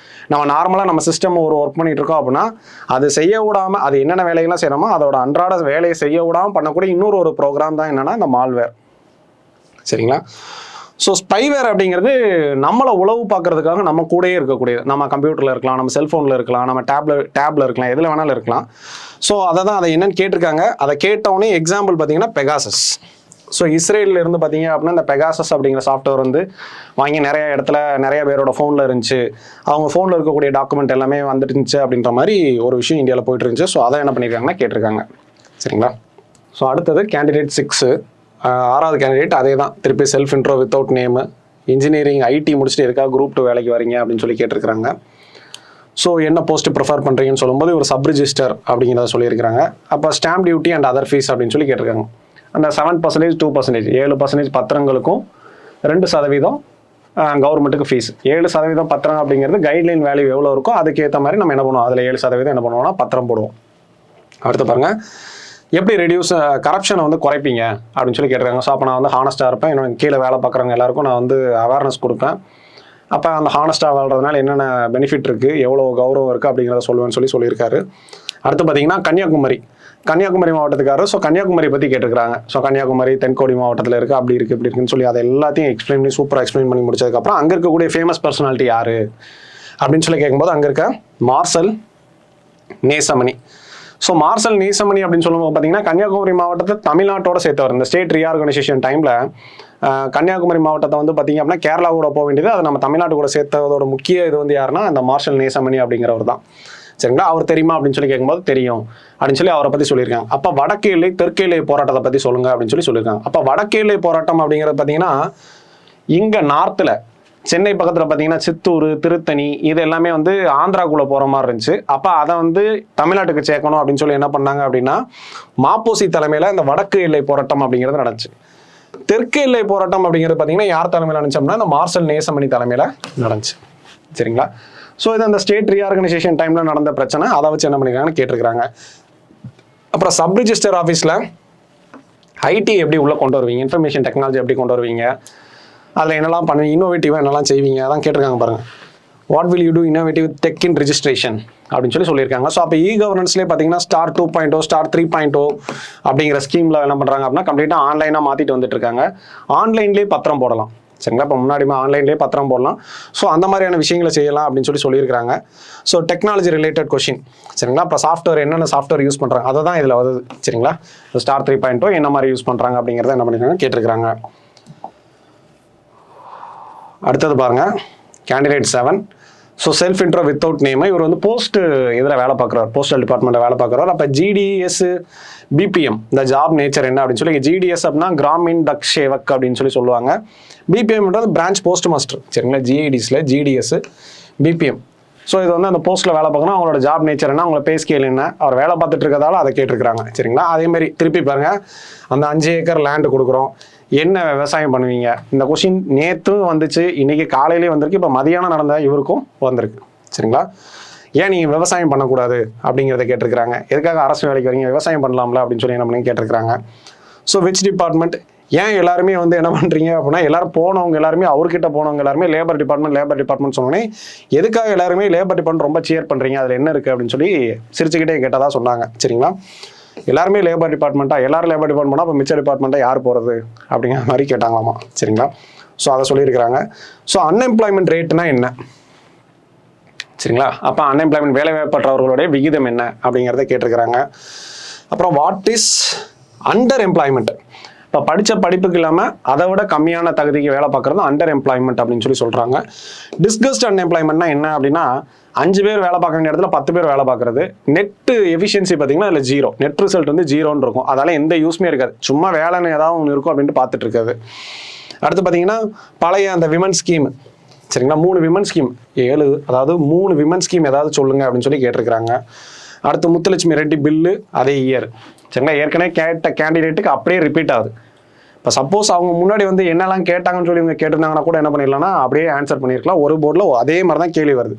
Speaker 1: நம்ம நார்மலாக நம்ம சிஸ்டம் ஒரு ஒர்க் பண்ணிட்டு இருக்கோம் அப்படின்னா அது செய்ய விடாமல், அது என்னென்ன வேலைகள்லாம் செய்யணுமோ அதோட அன்றாட வேலையை செய்ய விடாமல் பண்ணக்கூடிய இன்னொரு ப்ரோக்ராம் தான் என்னென்னா இந்த மால்வேர். சரிங்களா? ஸோ ஸ்பைவேர் அப்படிங்கிறது நம்மளை உளவு பார்க்கறதுக்காக நம்ம கூடயே இருக்கக்கூடியது. நம்ம கம்ப்யூட்டரில் இருக்கலாம், நம்ம செல்ஃபோனில் இருக்கலாம், நம்ம டேப்ல இருக்கலாம், எதில் வேணாலும் இருக்கலாம். ஸோ அதை என்னன்னு கேட்டிருக்காங்க. அதை கேட்டவுடனே எக்ஸாம்பிள் பார்த்தீங்கன்னா பெகாசஸ். ஸோ இஸ்ரேலில் இருந்து பார்த்தீங்க அப்படின்னா இந்த பெகாசஸ் அப்படிங்கிற சாஃப்ட்வேர் வந்து வாங்கி நிறைய இடத்துல நிறைய பேரோட ஃபோனில் இருந்துச்சு. அவங்க ஃபோனில் இருக்கக்கூடிய டாக்குமெண்ட் எல்லாமே வந்துட்டு இருந்துச்சு அப்படின்ற மாதிரி ஒரு விஷயம் இந்தியாவில் போயிட்டு இருந்துச்சு. ஸோ அதை என்ன பண்ணியிருக்காங்கன்னா கேட்டிருக்காங்க. சரிங்களா? ஸோ அடுத்தது கேண்டிடேட் 6, 6வது கேண்டிடேட் அதே தான். திருப்பி self intro without name, engineering ID முடிச்சுட்டு இருக்கா, குரூப் 2 வேலைக்கு வரீங்க அப்படின்னு சொல்லி கேட்டிருக்கிறாங்க. ஸோ என்ன போஸ்ட்டு ப்ரிஃபர் பண்ணுறீங்கன்னு சொல்லும்போது ஒரு சப் ரிஜிஸ்டர் அப்படிங்கிறத சொல்லியிருக்கிறாங்க. அப்போ stamp duty and other fees அப்படின்னு சொல்லி கேட்டிருக்காங்க. அந்த 7%, 2%, 7% பத்திரங்களுக்கும் 2% கவர்மெண்ட்டுக்கு ஃபீஸ். 7% பத்திரம் அப்படிங்கிறது கைட்லைன் வேல்யூ எவ்வளோ இருக்கோ அதுக்கேற்ற மாதிரி நம்ம என்ன பண்ணுவோம், அதில் 7% என்ன பண்ணுவோம்னா பத்திரம் போடுவோம். அடுத்து பாருங்கள், எப்படி ரெடியூஸ் கரப்ஷனை வந்து குறைப்பீங்க அப்படின்னு சொல்லி கேட்டிருக்காங்க. ஸோ அப்போ நான் வந்து ஹானஸ்ட்டாக இருப்பேன், என்னோட கீழே வேலை பார்க்குறவங்க எல்லாருக்கும் நான் வந்து அவேர்னஸ் கொடுப்பேன். அப்போ அந்த ஹானஸ்ட்டாக வாழ்றதுனால என்னென்ன பெனிஃபிட் இருக்குது, எவ்வளோ கௌரவம் இருக்குது அப்படிங்கிறத சொல்லுவேன்னு சொல்லியிருக்காரு. அடுத்து பார்த்தீங்கன்னா கன்னியாகுமரி மாவட்டத்துக்காரர். ஸோ கன்னியாகுமரி பற்றி கேட்டிருக்காங்க. ஸோ கன்னியாகுமரி தென்கோடி மாவட்டத்தில் இருக்குது, அப்படி இருக்குது இப்படி இருக்குன்னு சொல்லி அதை எல்லாத்தையும் எக்ஸ்பிளைன் பண்ணி சூப்பராக எக்ஸ்பிளைன் பண்ணி முடிச்சதுக்கப்புறம் அங்கே இருக்கக்கூடிய ஃபேமஸ் பர்சனாலிட்டி யார் அப்படின்னு சொல்லி கேட்கும்போது அங்கே இருக்க Marshal Nesamony. So Marshal Nesamony அப்படின்னு சொல்லும்போது பார்த்தீங்கன்னா கன்னியாகுமரி மாவட்டத்தை தமிழ்நாட்டோட சேர்த்தவர். இந்த ஸ்டேட் ரீஆர்கனைசேஷன் டைமில் கன்னியாகுமரி மாவட்டத்தை வந்து பார்த்தீங்க அப்படின்னா கேரளா கூட போக வேண்டியது, அதை நம்ம தமிழ்நாட்டு கூட சேர்த்ததோட முக்கிய இது வந்து யாருன்னா இந்த மார்சல் நேசமணி அப்படிங்கிறவர் தான். சரிங்களா? அவர் தெரியுமா அப்படின்னு சொல்லி கேட்கும்போது தெரியும் அப்படின்னு சொல்லி அவரை பற்றி சொல்லியிருக்காங்க. அப்போ வடக்கு எல்லை தெற்கு எல்லை போராட்டத்தை பற்றி சொல்லுங்க அப்படின்னு சொல்லியிருக்காங்க. அப்போ வடக்கு எல்லை போராட்டம் அப்படிங்கிறது பார்த்தீங்கன்னா இங்கே நார்த்தில் சென்னை பக்கத்தில் பார்த்தீங்கன்னா சித்தூர், திருத்தணி இது எல்லாமே வந்து ஆந்திராக்குள்ளே போகிற மாதிரி இருந்துச்சு. அப்போ அதை வந்து தமிழ்நாட்டுக்கு சேர்க்கணும் அப்படின்னு சொல்லி என்ன பண்ணாங்க அப்படின்னா மாப்போசி தலைமையில் இந்த வடக்கு எல்லை போராட்டம் அப்படிங்கிறது நடந்துச்சு. தெற்கு எல்லை போராட்டம் அப்படிங்கிறது பார்த்தீங்கன்னா யார் தலைமையில் நடந்துச்சோம்னா இந்த மார்சல் நேசமணி தலைமையில் நடந்துச்சு. சரிங்களா? ஸோ இது அந்த ஸ்டேட் ரீஆர்கனைசேஷன் டைமில் நடந்த பிரச்சனை, அதை வச்சு என்ன பண்ணிக்கிறாங்கன்னு கேட்டிருக்கிறாங்க. அப்புறம் சப் ரிஜிஸ்டர் ஆஃபீஸில் ஐடி எப்படி உள்ளே கொண்டு வருவீங்க, இன்ஃபர்மேஷன் டெக்னாலஜி எப்படி கொண்டு வருவீங்க, அதில் என்னெல்லாம் பண்ணுவீங்க, இன்னோவேட்டிவாக என்னெல்லாம் செய்வீங்க, அதான் கேட்டிருக்காங்க பாருங்கள். What will you do innovative tech in registration அப்படின்னு சொல்லியிருக்காங்க. ஸோ அப்போ கவர்னன்ஸ்லேயே பார்த்தீங்கன்னா ஸ்டார் 2.0 ஸ்டார் 3.0 அப்படிங்கிற ஸ்கீமில் என்ன பண்ணுறாங்க அப்படின்னா கம்ப்ளீட்டாக ஆன்லைனாக மாற்றிட்டு வந்துட்டு இருக்காங்க. ஆன்லைன்லேயே பத்திரம் போடலாம் சரிங்களா. இப்போ முன்னாடி ஆன்லைன்லேயே பத்திரம் போடலாம். ஸோ அந்த மாதிரியான விஷயங்களை செய்யலாம் அப்படின்னு சொல்லியிருக்காங்க. ஸோ டெக்னாலஜி ரிலேட்டட் கொஷின் சரிங்களா. இப்போ சாஃப்ட்வேர் என்னென்ன சாஃப்ட்வேர் யூஸ் பண்ணுறாங்க அதை தான் இதில் வருது சரிங்களா. ஸ்டார் 3.0 என்ன மாதிரி யூஸ் பண்ணுறாங்க அப்படிங்கிறத என்ன பண்ணிருக்காங்க கேட்டிருக்காங்க. அடுத்தது பாருங்க candidate 7. So self intro without name. இவர் வந்து போஸ்ட் இதில் வேலை பார்க்குறாரு, போஸ்டல் டிபார்ட்மெண்ட்டில் வேலை பார்க்குறாரு. அப்போ ஜிடிஎஸ் பிபிஎம் இந்த ஜாப் நேச்சர் என்ன அப்படின்னு சொல்லி ஜிடிஎஸ் அப்படின்னா கிராமின் டக் சேவக் அப்படின்னு சொல்லுவாங்க. பிபிஎம்ன்றது பிரான்ச் போஸ்ட் மாஸ்டர் சரிங்களா. ஜிஐடிஸில் ஜிடிஎஸ் பிபிஎம். ஸோ இது வந்து அந்த போஸ்ட்டில் வேலை பார்க்கணும். அவங்களோட ஜாப் நேச்சர் என்ன, அவங்களோட பே ஸ்கேல் என்ன, அவர் வேலை பார்த்துட்டு இருக்கிறதால அதை கேட்டிருக்கிறாங்க சரிங்களா. அதேமாதிரி திருப்பி பாருங்கள், அந்த 5 ஏக்கர் லேண்டு கொடுக்குறோம், என்ன விவசாயம் பண்ணுவீங்க? இந்த கொஷின் நேற்றும் வந்துச்சு, இன்றைக்கி காலையிலே வந்திருக்கு, இப்போ மதியானம் நடந்த இவருக்கும் வந்திருக்கு சரிங்களா. ஏன் நீங்கள் விவசாயம் பண்ணக்கூடாது அப்படிங்கிறத கேட்டிருக்கிறாங்க. எதுக்காக அரசு வேலைக்கு வரீங்க, விவசாயம் பண்ணலாம்ல அப்படின்னு சொல்லி என்ன பண்ணி கேட்டிருக்கிறாங்க. ஸோ விச் டிபார்ட்மெண்ட், ஏன் எல்லாருமே வந்து என்ன பண்ணுறீங்க அப்படின்னா எல்லாரும் போனவங்க எல்லாருமே அவர்கிட்ட போனவங்க எல்லாருமே லேபர் டிபார்ட்மெண்ட் சொன்னோன்னே எதுக்காக எல்லாருமே லேபர் டிபார்ட்மெண்ட் ரொம்ப சேர் பண்ணுறீங்க, அதில் என்ன இருக்குது அப்படின்னு சொல்லி சிரிச்சுக்கிட்டே கேட்டதாக சொன்னாங்க சரிங்களா. எல்லாருமே லேபர் டிபார்ட்மெண்ட்டாக, எல்லாரும் லேபர் டிபார்ட்மெண்ட்டாக, அப்போ மிச்ச டிபார்ட்மெண்ட்டாக யார் போகிறது அப்படிங்கிற மாதிரி கேட்டாங்களாமா சரிங்களா. ஸோ அதை சொல்லியிருக்கிறாங்க. ஸோ அன்எம்ப்ளாய்மெண்ட் ரேட்னா என்ன சரிங்களா. அப்போ அன்எம்ப்ளாய்மெண்ட் வேலைவாய்ப்பற்றவர்களுடைய விகிதம் என்ன அப்படிங்கிறத கேட்டிருக்கிறாங்க. அப்புறம் வாட் இஸ் அண்டர் எம்ப்ளாய்மெண்ட், இப்போ படித்த படிப்புக்கு இல்லாமல் அதை விட கம்மியான தகுதிக்கு வேலை பார்க்குறது அண்டர் எம்ப்ளாய்மெண்ட் அப்படின்னு சொல்கிறாங்க. டிஸ்கஸ்ட் அன்எம்ப்ளாய்மெண்ட்னா என்ன அப்படின்னா 5 பேர் வேலை பார்க்க வேண்டிய இடத்துல 10 பேர் வேலை பார்க்குறது. நெட்டு எஃபிஷியன்சி பார்த்தீங்கன்னா அதில் 0, நெட் ரிசல்ட் வந்து 0ன்னு இருக்கும். அதால் எந்த யூஸ்மே இருக்காது, சும்மா வேலைன்னு ஏதாவது ஒன்று இருக்கும் அப்படின்ட்டு பார்த்துட்டு இருக்காது. அடுத்து பார்த்தீங்கன்னா பழைய அந்த விமன் ஸ்கீம் சரிங்களா, 3 விமன் ஸ்கீம் 7, அதாவது 3 விமன் ஸ்கீம் ஏதாவது சொல்லுங்கள் அப்படின்னு சொல்லி கேட்டிருக்கிறாங்க. அடுத்து முத்துலட்சுமி ரெட்டி பில்லு அதே இயர் சரிங்களா. ஏற்கனவே கேட்ட கேண்டிடேட்டுக்கு அப்படியே ரிப்பீட் ஆகுது. இப்போ சப்போஸ் அவங்க முன்னாடி வந்து என்னெல்லாம் கேட்டாங்கன்னு சொல்லி இவங்க கேட்டிருந்தாங்கன்னா கூட என்ன பண்ணிடலாம்னா அப்படியே ஆன்சர் பண்ணியிருக்கலாம். ஒரு போர்டில் அதே மாதிரி தான் கேள்வி வருது.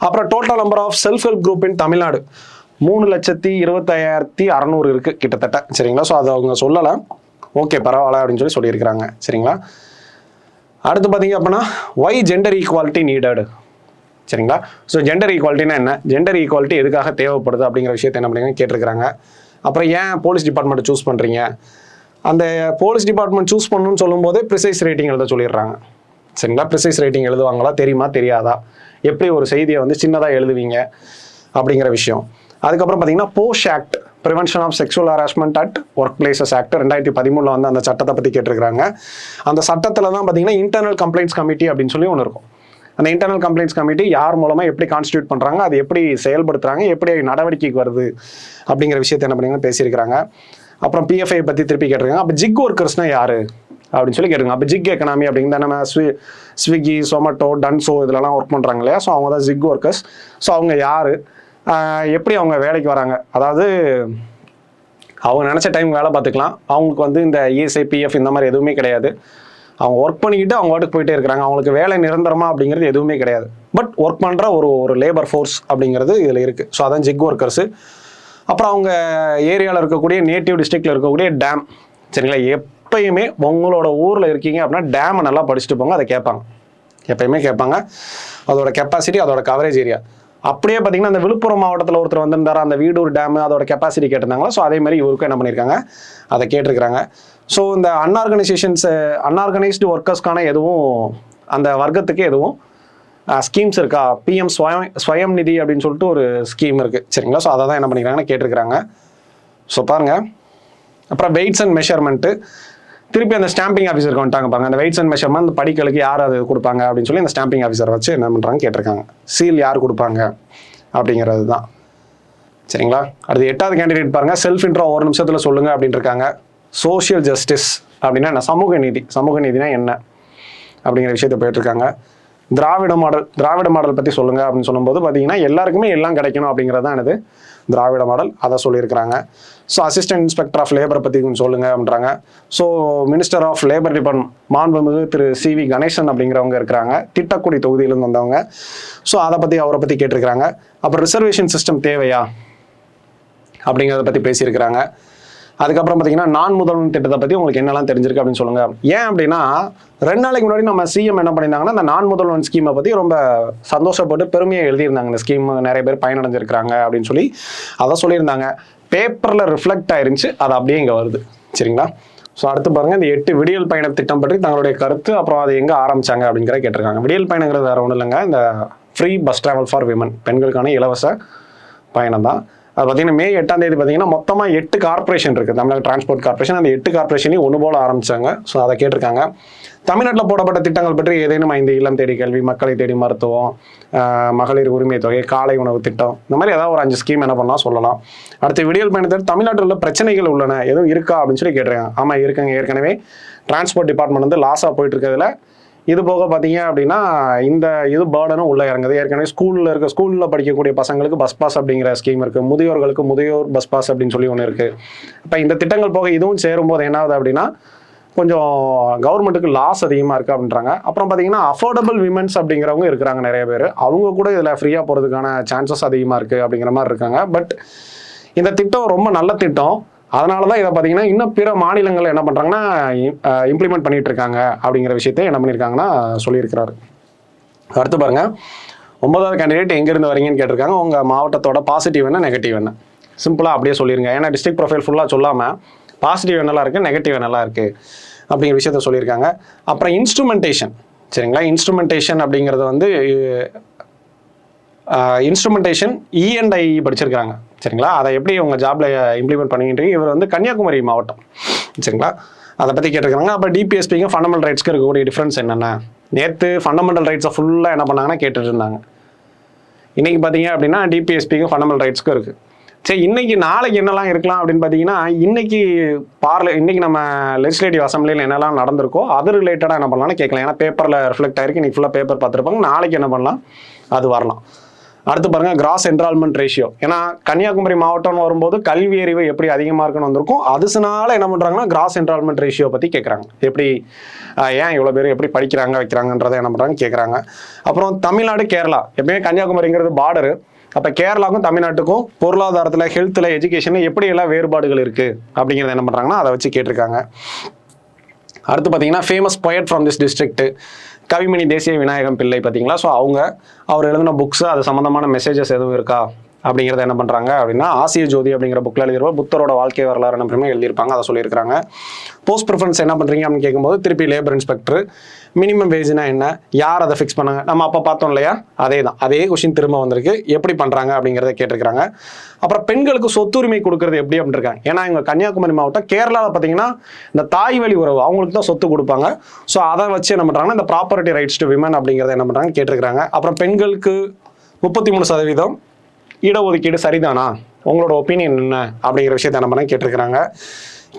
Speaker 1: அப்புறம் total number of self help group in Tamil Nadu 3,25,600 இருக்குது கிட்டத்தட்ட சரிங்களா. ஸோ அதை அவங்க சொல்லலை, ஓகே பரவாயில்ல அப்படின்னு சொல்லியிருக்கிறாங்க சரிங்களா. அடுத்து பார்த்தீங்க அப்படின்னா ஒய் ஜெண்டர் ஈக்குவாலிட்டி நீடட் சரிங்களா. ஸோ ஜெண்டர் ஈக்குவாலிட்டினா என்ன, ஜெண்டர் ஈக்குவாலிட்டி எதுக்காக தேவைப்படுது அப்படிங்கிற விஷயத்தை என்ன பண்ணுங்க கேட்டிருக்கிறாங்க. அப்புறம் ஏன் போலீஸ் டிபார்ட்மெண்ட்டை சூஸ் பண்ணுறீங்க, அந்த போலீஸ் டிபார்ட்மெண்ட் சூஸ் பண்ணணும்னு சொல்லும்போதே ப்ரிசைஸ் ரேட்டிங் எழுத சொல்லிடுறாங்க சரிங்களா. ப்ரிசைஸ் ரேட்டிங் எழுதுவாங்களா, தெரியுமா தெரியாதா, எப்படி ஒரு செய்தியை வந்து சின்னதாக எழுதுவீங்க அப்படிங்கிற விஷயம். அதுக்கப்புறம் பார்த்தீங்கன்னா POSH act, prevention of sexual harassment at work places act 2013 வந்து அந்த சட்டத்தை பற்றி கேட்டிருக்கிறாங்க. அந்த சட்டத்தில் தான் பார்த்தீங்கன்னா இன்டர்னல் கம்ப்ளைண்ட்ஸ் கமிட்டி அப்படின்னு சொல்லி ஒன்று இருக்கும். அந்த இன்டர்னல் கம்ப்ளைண்ட்ஸ் கமிட்டி யார் மூலமாக எப்படி கான்ஸ்டியூட் பண்ணுறாங்க, அது எப்படி செயல்படுத்துகிறாங்க, எப்படி நடவடிக்கைக்கு வருது அப்படிங்கிற விஷயத்தை என்ன பண்ணீங்கன்னா பேசியிருக்கிறாங்க. அப்புறம் பிஎஃப்ஐ பற்றி திருப்பி கேட்டிருக்காங்க. அப்போ ஜிக் ஒர்க்கர்ஸ்னால் யார் அப்படின்னு சொல்லி கேட்டுருங்க. அப்போ ஜிக் எக்கனாமி அப்படிங்கிற நம்ம ஸ்விக்கி, சொமேட்டோ, டன்ஸோ இதிலலாம் ஒர்க் பண்ணுறாங்க இல்லையா. ஸோ அவங்க தான் ஜிக் ஒர்க்கர்ஸ். ஸோ அவங்க யார், எப்படி அவங்க வேலைக்கு வராங்க, அதாவது அவங்க நினச்ச டைம் வேலை பார்த்துக்கலாம், அவங்களுக்கு வந்து இந்த இஎஸ்ஐ பிஎஃப் இந்த மாதிரி எதுவுமே கிடையாது. அவங்க ஒர்க் பண்ணிக்கிட்டு அவங்க வாட்டுக்கு போயிட்டே இருக்கிறாங்க, அவங்களுக்கு வேலை நிரந்தரமா அப்படிங்கிறது எதுவுமே கிடையாது. பட் ஒர்க் பண்ணுற ஒரு லேபர் ஃபோர்ஸ் அப்படிங்கிறது இதில் இருக்குது. ஸோ அதான் ஜிக் ஒர்க்கர்ஸு. அப்புறம் அவங்க ஏரியாவில் இருக்கக்கூடிய நேட்டிவ் டிஸ்ட்ரிக்டில் இருக்கக்கூடிய டேம் சரிங்களா. எப்பயுமே உங்களோட ஊரில் இருக்கீங்க அப்படின்னா டேமை நல்லா படிச்சுட்டு போங்க, அதை கேட்பாங்க, எப்பயுமே கேட்பாங்க. அதோட கெப்பாசிட்டி, அதோட கவரேஜ் ஏரியா. அப்படியே பார்த்தீங்கன்னா அந்த விழுப்புரம் மாவட்டத்தில் ஒருத்தர் வந்திருந்தார், அந்த வீடூர் டேமு அதோட கெப்பாசிட்டி கேட்டிருந்தாங்களா. ஸோ அதே மாதிரி இவருக்கும் என்ன பண்ணியிருக்காங்க, அதை கேட்டிருக்கிறாங்க. ஸோ இந்த அன்ஆர்கனைஸ்டு ஒர்க்கர்ஸ்க்கான எதுவும் அந்த வர்க்கத்துக்கு எதுவும் ஸ்கீம்ஸ் இருக்கா, பிஎம் ஸ்வயம் நிதி அப்படின்னு சொல்லிட்டு ஒரு ஸ்கீம் இருக்குது சரிங்களா. ஸோ அதை தான் என்ன பண்ணிக்கிறாங்கன்னு கேட்டிருக்கிறாங்க. ஸோ பாருங்கள். அப்புறம் வெயிட்ஸ் அண்ட் மெஷர்மெண்ட்டு, திருப்பி அந்த ஸ்டாம்பிங் ஆஃபீஸருக்கு வந்துட்டாங்க பாருங்க. அந்த வெயிட்ஸ் அண்ட் மெஷர்மெண்ட் படிகளுக்கு யார் அது கொடுப்பாங்க அப்படின்னு சொல்லி அந்த ஸ்டாம்பிங் ஆஃபீஸர் வச்சு என்ன பண்ணுறாங்க கேட்டிருக்காங்க. சீல் யார் கொடுப்பாங்க அப்படிங்கிறது தான் சரிங்களா. அடுத்து 8வது கேண்டிடேட் பாருங்கள். செல்ஃப் இன்ட்ரோ ஒரு நிமிஷத்தில் சொல்லுங்கள் அப்படின்னு இருக்காங்க. சோஷியல் ஜஸ்டிஸ் அப்படின்னா என்ன, சமூக நீதி, சமூக நீதினா என்ன அப்படிங்கிற விஷயத்தை போயிட்டுருக்காங்க. திராவிட மாடல் பற்றி சொல்லுங்கள் அப்படின்னு சொல்லும்போது பார்த்தீங்கன்னா எல்லாருக்குமே எல்லாம் கிடைக்கணும் அப்படிங்கிறது தான் எனது திராவிட மாடல், அதை சொல்லியிருக்கிறாங்க. ஸோ அசிஸ்டன்ட் இன்ஸ்பெக்டர் ஆஃப் லேபரை பற்றி சொல்லுங்கள் அப்படின்றாங்க. So minister of labour department மாண்புமிகு திரு CV கணேசன் அப்படிங்கிறவங்க இருக்கிறாங்க, திட்டக்குடி தொகுதியிலேருந்து வந்தவங்க. ஸோ அவரை பற்றி கேட்டிருக்கிறாங்க. அப்புறம் ரிசர்வேஷன் சிஸ்டம் தேவையா அப்படிங்கிறத பற்றி பேசியிருக்கிறாங்க. அதுக்கப்புறம் பார்த்தீங்கன்னா நான் முதல்வன் திட்டத்தை பற்றி உங்களுக்கு என்னெல்லாம் தெரிஞ்சிருக்கு அப்படின்னு சொல்லுங்க. ஏன் அப்படின்னா 2 நாளைக்கு முன்னாடி நம்ம சிஎம் என்ன பண்ணியிருந்தாங்கன்னா இந்த நான் முதல்வன் ஸ்கீமை பற்றி ரொம்ப சந்தோஷப்பட்டு பெருமையாக எழுதியிருந்தாங்க. இந்த ஸ்கீம் நிறைய பேர் பயனடைஞ்சிருக்கிறாங்க அப்படின்னு சொல்லி அதை சொல்லியிருந்தாங்க. பேப்பரில் ரிஃப்ளெக்ட் ஆயிருந்துச்சு, அது அப்படியே இங்கே வருது. சரிங்களா? ஸோ அடுத்து பாருங்கள், இந்த 8 விடியல் பயண திட்டம் பற்றி தங்களுடைய கருத்து, அப்புறம் அது எங்கே ஆரம்பிச்சாங்க அப்படிங்கிற கேட்டிருக்காங்க. விடியல் பயணங்கிறது வேறு ஒன்றும் இல்லைங்க, இந்த free bus travel for women, பெண்களுக்கான இலவச பயணம் தான். அது பார்த்தீங்கன்னா மே 8ஆம் தேதி பார்த்தீங்கன்னா மொத்தமாக 8 கார்பரேஷன் இருக்குது, தமிழ்நாடு டிரான்ஸ்போர்ட் கார்பரேஷன். அந்த 8 கார்பரேஷனையும் ஒன்று போல ஆரம்பிச்சாங்க. ஸோ அதை கேட்டிருக்காங்க. தமிழ்நாட்டில் போடப்பட்ட திட்டங்கள் பற்றி ஏதேனும் 5 இல்லம் தேடி கல்வி, மக்களை தேடி மருத்துவம், மகளிர் உரிமை தொகை, காலை உணவு திட்டம், இந்த மாதிரி ஏதாவது ஒரு 5 ஸ்கீம் என்ன பண்ணலாம் சொல்லலாம். அடுத்து விடியல் பயணத்தில் தமிழ்நாட்டில் உள்ள பிரச்சனைகள் உள்ளன, எதுவும் இருக்கா அப்படின்னு சொல்லி கேட்டிருக்காங்க. ஆமாம் இருக்குங்க. ஏற்கனவே டிரான்ஸ்போர்ட் டிபார்ட்மெண்ட் வந்து லாஸாக போயிட்டு இருக்கிறதுல இது போக பார்த்தீங்க அப்படின்னா இந்த இது பேர்டனும் உள்ளே இறங்குது. ஏற்கனவே ஸ்கூலில் படிக்கக்கூடிய பசங்களுக்கு பஸ் பாஸ் அப்படிங்கிற ஸ்கீம் இருக்குது, முதியோர்களுக்கு முதியோர் பஸ் பாஸ் அப்படின்னு சொல்லி ஒன்று இருக்குது. இப்போ இந்த திட்டங்கள் போக இதுவும் சேரும்போது என்ன ஆகுது அப்படின்னா கொஞ்சம் கவர்மெண்ட்டுக்கு லாஸ் அதிகமாக இருக்குது அப்படின்றாங்க. அப்புறம் பார்த்தீங்கன்னா அஃபோர்டபுள் விமென்ஸ் அப்படிங்கிறவங்க இருக்கிறாங்க நிறைய பேர், அவங்க கூட இதில் ஃப்ரீயாக போகிறதுக்கான சான்சஸ் அதிகமாக இருக்குது அப்படிங்கிற மாதிரி இருக்காங்க. பட் இந்த திட்டம் ரொம்ப நல்ல திட்டம். அதனால தான் இதை பார்த்தீங்கன்னா இன்னும் பிற மாநிலங்கள் என்ன பண்ணுறாங்கன்னா இம்ப்ளிமெண்ட் பண்ணிட்டு இருக்காங்க அப்படிங்கிற விஷயத்தை என்ன பண்ணியிருக்காங்கன்னா சொல்லியிருக்கிறாரு. அடுத்து பாருங்க, 9வது கேண்டிடேட் எங்கேருந்து வரீங்கன்னு கேட்டிருக்காங்க. உங்கள் மாவட்டத்தோட பாசிட்டிவ் என்ன நெகட்டிவ் என்ன சிம்பிளாக அப்படியே சொல்லிடுங்க. ஏன்னா டிஸ்ட்ரிக்ட் ப்ரொஃபைல் ஃபுல்லாக சொல்லாமல் பாசிட்டிவ் என்னெல்லாம் இருக்குது நெகட்டிவ் என்னெல்லாம் இருக்குது அப்படிங்கிற விஷயத்த சொல்லியிருக்காங்க. அப்புறம் இன்ஸ்ட்ருமெண்டேஷன், சரிங்களா? இன்ஸ்ட்ருமெண்டேஷன் அப்படிங்கிறது வந்து இன்ஸ்ட்ருமெண்டேஷன் E&I படிச்சிருக்காங்க, சரிங்களா? அதை எப்படி உங்கள் ஜாப்ல இம்ப்ளிமெண்ட் பண்ணிக்கிட்டு இவர் வந்து கன்னியாகுமரி மாவட்டம், சரிங்களா? அதை பற்றி கேட்டிருக்காங்க. அப்போ டிபிஎஸ்பிக்கும் ஃபண்டமெண்டல் ரைட்ஸ்க்கு இருக்கக்கூடிய டிஃப்ரென்ஸ் என்னென்ன? நேற்று ஃபண்டமெண்டல் ரைட்ஸை ஃபுல்லாக என்ன பண்ணாங்கன்னா கேட்டுட்டு இருந்தாங்க. இன்றைக்கி பார்த்தீங்க அப்படின்னா டிபிஎஸ்பிக்கும் ஃபண்டமெண்டல் ரைட்ஸ்க்கும் இருக்குது. சரி, இன்னைக்கு நாளைக்கு என்னெல்லாம் இருக்கலாம் அப்படின்னு பார்த்தீங்கன்னா இன்னைக்கு நம்ம லெஜிஸ்லேட்டிவ் அசம்பிளியில் என்னெல்லாம் நடந்திருக்கோ அது ரிலேட்டடாக என்ன பண்ணலாம்னு கேட்கலாம். ஏன்னா பேப்பரில் ரிஃப்ளெக்ட் ஆயிருக்கு, இன்னைக்கு ஃபுல்லாக பேப்பர் பார்த்துருப்பாங்க. நாளைக்கு என்ன பண்ணலாம் அது வரலாம். அடுத்து பாருங்க, கிராஸ் என்ரால்மெண்ட் ரேஷியோ. ஏன்னா கன்னியாகுமரி மாவட்டம்னு வரும்போது கல்வி அறிவு எப்படி அதிகமாக இருக்குன்னு வந்திருக்கும். அதுனால என்ன பண்ணுறாங்கன்னா கிராஸ் என்ரால்மெண்ட் ரேஷியோ பற்றி கேட்குறாங்க. எப்படி ஏன் இவ்வளோ பேர் எப்படி படிக்கிறாங்க வைக்கிறாங்கன்றதை என்ன பண்ணுறாங்க கேட்குறாங்க. அப்புறம் தமிழ்நாடு கேரளா, எப்பயுமே கன்னியாகுமரிங்கிறது பார்டரு. அப்போ கேரளாவுக்கும் தமிழ்நாட்டுக்கும் பொருளாதாரத்தில், ஹெல்த்தில், எஜுகேஷனில் எப்படி எல்லாம் வேறுபாடுகள் இருக்குது அப்படிங்கிறத என்ன பண்ணுறாங்கன்னா அதை வச்சு கேட்டிருக்காங்க. அடுத்து பார்த்தீங்கன்னா famous poet from this district Kavimani தேசிய விநாயகம் பிள்ளை பார்த்தீங்களா? ஸோ அவர் எழுதின புக்ஸு அது சம்மந்தமான மெசேஜஸ் எதுவும் இருக்கா அப்படிங்கிறத என்ன பண்ணுறாங்க அப்படின்னா ஆசிய ஜோதி அப்படிங்கிற புக்கில் எழுதிருப்போம். புத்தரோட வாழ்க்கை வரலாறு என்ன எழுதியிருப்பாங்க, அதை சொல்லியிருக்காங்க. போஸ்ட் ப்ரிஃபரன்ஸ் என்ன பண்ணுறீங்க அப்படின்னு கேட்கும்போது திருப்பி லேபர் இன்ஸ்பெக்டர், மினிமம் வேஜ்னா என்ன, யார் அதை ஃபிக்ஸ் பண்ணாங்க, நம்ம அப்போ பார்த்தோம் இல்லையா, அதே கொஸ்டின் திரும்ப வந்திருக்கு. எப்படி பண்ணுறாங்க அப்படிங்கிறத கேட்டிருக்கிறாங்க. அப்புறம் பெண்களுக்கு சொத்துரிமை கொடுக்கறது எப்படி அப்படின்னு இருக்காங்க. ஏன்னா இங்கே கன்னியாகுமரி மாவட்டம், கேரளாவில் பார்த்தீங்கன்னா இந்த தாய் வழி உறவு அவங்களுக்கு தான் சொத்து கொடுப்பாங்க. ஸோ அதை வச்சு என்ன பண்ணுறாங்கன்னா இந்த ப்ராப்பர்ட்டி ரைட்ஸ் டு விமன் அப்படிங்கிறத என்ன பண்ணுறாங்க கேட்டிருக்கிறாங்க. அப்புறம் பெண்களுக்கு 33% இடஒதுக்கீடு சரிதானா, உங்களோட ஒப்பீனியன் என்ன அப்படிங்கிற விஷயத்தை என்ன பண்ண கேட்டிருக்கிறாங்க.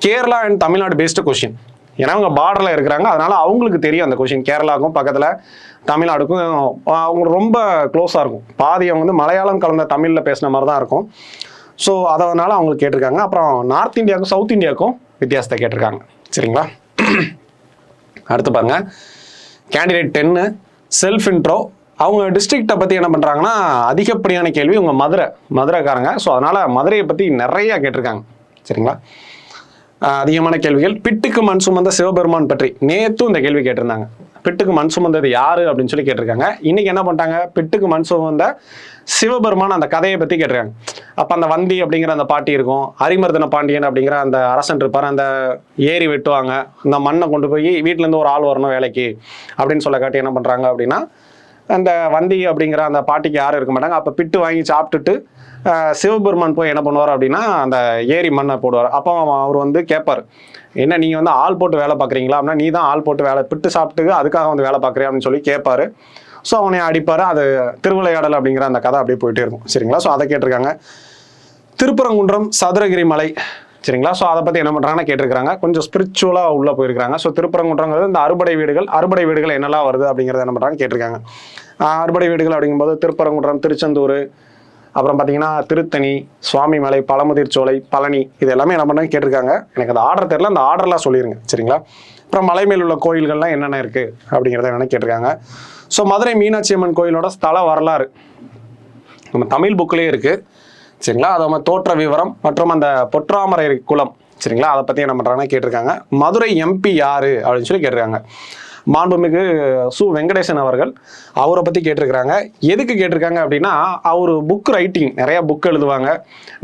Speaker 1: Kerala and Tamil Nadu based question. ஏன்னா அவங்க பார்டரில் இருக்கிறாங்க, அதனால அவங்களுக்கு தெரியும் அந்த கொஸ்டின். கேரளாவுக்கும் பக்கத்தில் தமிழ்நாடுக்கும் அவங்க ரொம்ப க்ளோஸாக இருக்கும். பாதி அவங்க வந்து மலையாளம் கலந்த தமிழில் பேசின மாதிரி தான் இருக்கும். ஸோ அதனால அவங்களுக்கு கேட்டிருக்காங்க. அப்புறம் நார்த் இந்தியாவுக்கும் சவுத் இந்தியாவுக்கும் வித்தியாசத்தை கேட்டிருக்காங்க, சரிங்களா? அடுத்து பாருங்க, கேண்டிடேட் 10 செல்ஃப் இன்ட்ரோ. அவங்க டிஸ்ட்ரிக்டை பற்றி என்ன பண்ணுறாங்கன்னா அதிகப்படியான கேள்வி உங்கள் மதுரைக்காரங்க. ஸோ அதனால் மதுரையை பற்றி நிறையா கேட்டிருக்காங்க, சரிங்களா? அதிகமான கேள்விகள். பிட்டுக்கு மண் சுமந்த சிவபெருமான் பற்றி நேற்றும் இந்த கேள்வி கேட்டிருந்தாங்க. பிட்டுக்கு மண் சுமந்தது யாரு அப்படின்னு சொல்லி கேட்டிருக்காங்க. இன்னைக்கு என்ன பண்ணிட்டாங்க, பிட்டுக்கு மண் சுமந்த சிவபெருமான் அந்த கதையை பற்றி கேட்டிருக்காங்க. அப்போ அந்த வந்தி அப்படிங்கிற அந்த பாட்டி இருக்கும், அரிமர்தன பாண்டியன் அப்படிங்கிற அந்த அரசன் இருப்பார், அந்த ஏரி வெட்டுவாங்க, அந்த மண்ணை கொண்டு போய் வீட்டிலேருந்து ஒரு ஆள் வரணும் வேலைக்கு அப்படின்னு சொல்ல காட்டி என்ன பண்ணுறாங்க அப்படின்னா அந்த வந்தி அப்படிங்கிற அந்த பாட்டிக்கு யாரும் இருக்க மாட்டாங்க. அப்போ பிட்டு வாங்கி சாப்பிட்டுட்டு சிவபெருமான் போய் என்ன பண்ணுவார் அப்படின்னா அந்த ஏரி மண்ணை போடுவார். அப்போ அவர் வந்து கேட்பார், என்ன நீங்கள் வந்து ஆள் போட்டு வேலை பார்க்குறீங்களா அப்படின்னா, நீ தான் ஆள் போட்டு வேலை பிட்டு சாப்பிட்டு அதுக்காக வந்து வேலை பார்க்குறியா அப்படின்னு சொல்லி கேட்பாரு. ஸோ அவனை அடிப்பார். அது திருவிளையாடல் அப்படிங்கிற அந்த கதை அப்படியே போயிட்டே இருக்கும், சரிங்களா? ஸோ அதை கேட்டிருக்காங்க. திருப்பரங்குன்றம் சதுரகிரி மலை, சரிங்களா? ஸோ அதை பற்றி என்ன பண்ணுறாங்கன்னா கேட்டிருக்காங்க. கொஞ்சம் ஸ்பிரிச்சுவலாக உள்ளே போயிருக்காங்க. ஸோ திருப்பரங்குன்றங்கிறது இந்த அறுபடை வீடுகள் என்னெல்லாம் வருது அப்படிங்கிறத என்ன பண்ணுறாங்க கேட்டிருக்காங்க. அறுபடை வீடுகள் அப்படிங்கும்போது திருப்பரங்குன்றம், திருச்செந்தூர், அப்புறம் பார்த்தீங்கன்னா திருத்தணி, சுவாமிமலை, பழமுதிர் சோலை, பழனி, இது எல்லாமே என்ன பண்ணாங்க கேட்டிருக்காங்க. எனக்கு அந்த ஆர்டர் தெரியல, அந்த ஆர்டர்லாம் சொல்லிடுங்க, சரிங்களா? அப்புறம் மலை மேல் உள்ள கோயில்கள்லாம் என்னென்ன இருக்குது அப்படிங்கிறத என்னென்ன கேட்டிருக்காங்க. ஸோ மதுரை மீனாட்சி அம்மன் கோயிலோட ஸ்தல வரலாறு நம்ம தமிழ் புக்லேயே இருக்குது, சரிங்களா? அது நம்ம தோற்ற விவரம் மற்றும் அந்த பொற்றாமரை குளம், சரிங்களா. அதை பற்றி என்ன பண்ணுறாங்கன்னா கேட்டிருக்காங்க. மதுரை எம்பி யார் அப்படின்னு சொல்லி கேட்டிருக்காங்க. மாண்புமிகு சு வெங்கடேசன் அவர்கள். அவரை பற்றி கேட்டிருக்கிறாங்க. எதுக்கு கேட்டிருக்காங்க அப்படின்னா, அவர் புக் ரைட்டிங் நிறையா புக் எழுதுவாங்க.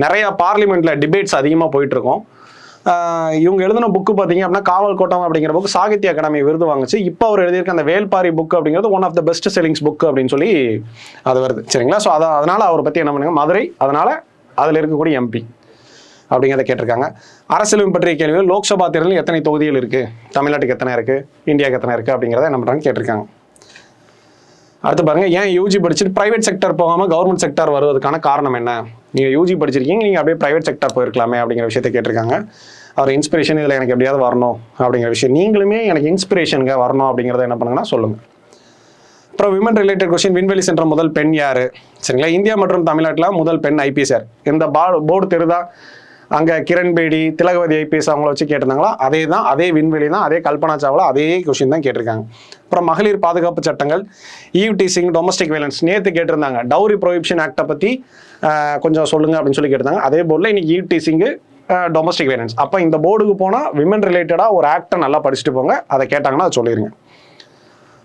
Speaker 1: நிறையா பார்லிமெண்ட்டில் டிபேட்ஸ் அதிகமாக போயிட்டுருக்கோம். இவங்க எழுதின புக்கு பார்த்தீங்க அப்படின்னா காவல் கோட்டம் அப்படிங்கிற புக் சாகித்ய அகாடமி விருது வாங்குச்சு. இப்போ அவர் எழுதியிருக்க அந்த வேல்பாரி புக் அப்படிங்கிறது one of the best sellings book அப்படின்னு சொல்லி அது வருது, சரிங்களா. ஸோ அதனால் அவரை பற்றி என்ன பண்ணுங்க, மதுரை, அதனால் அதில் இருக்கக்கூடிய எம்பி அப்படிங்கிறத கேட்டிருக்காங்க. அரசியலும் பற்றிய கேள்விகள், லோக்சபா தேர்தலில் எத்தனை தொகுதிகள் இருக்குது, தமிழ்நாட்டுக்கு எத்தனை இருக்குது, இந்தியாவுக்கு எத்தனை இருக்குது அப்படிங்கிறத என்ன பண்ணுறாங்க கேட்டிருக்காங்க. அடுத்து பாருங்கள், ஏன் யூஜி படிச்சுட்டு ப்ரைவேட் செக்டர் போகாமல் கவர்மெண்ட் செக்டர் வருவதற்கான காரணம் என்ன? நீங்கள் யூஜி படிச்சிருக்கீங்க, நீங்கள் அப்படியே ப்ரைவேட் செக்டர் போயிருக்கலாமே அப்படிங்கிற விஷயத்தை கேட்டிருக்காங்க. அவர் இன்ஸ்பிரேஷன் இதில் எனக்கு எப்படியாவது வரணும் அப்படிங்கிற விஷயம், நீங்களுமே எனக்கு இன்ஸ்பிரேஷனுங்க வரணும் அப்படிங்கிறத என்ன பண்ணுங்கன்னா சொல்லுங்கள். அப்புறம் விமன் ரிலேட்டட் கொஸ்டின், விண்வெளி சென்ற முதல் பெண் யார்? சரிங்களா. இந்தியா மற்றும் தமிழ்நாட்டில் முதல் பெண் ஐபிஎஸ் யார்? இந்த போர்டு தெரிதா? அங்கே கிரண்பேடி, திலகவதி ஐபிஎஸ் அவங்கள வச்சு கேட்டிருந்தாங்களா? அதே தான், அதே விண்வெளி தான், அதே கல்பனா சாவ்லா, அதே கொஸ்டின் தான் கேட்டிருக்காங்க. அப்புறம் மகளிர் பாதுகாப்பு சட்டங்கள், ஈவ் டீசிங், டொமஸ்டிக் வயலன்ஸ் நேற்று கேட்டிருந்தாங்க. டவுரி ப்ரொஹிபிஷன் ஆக்டை பற்றி கொஞ்சம் சொல்லுங்கள் அப்படின்னு சொல்லி கேட்டிருந்தாங்க. அதே போர்டில் இன்னைக்கு ஈவ் டீசிங்கு, டொமஸ்டிக் வயலன்ஸ். அப்போ இந்த போர்டுக்கு போனால் விமன் ரிலேட்டடாக ஒரு ஆக்டை நல்லா படிச்சுட்டு போங்க. அதை கேட்டாங்கன்னா அதை சொல்லிடுங்க.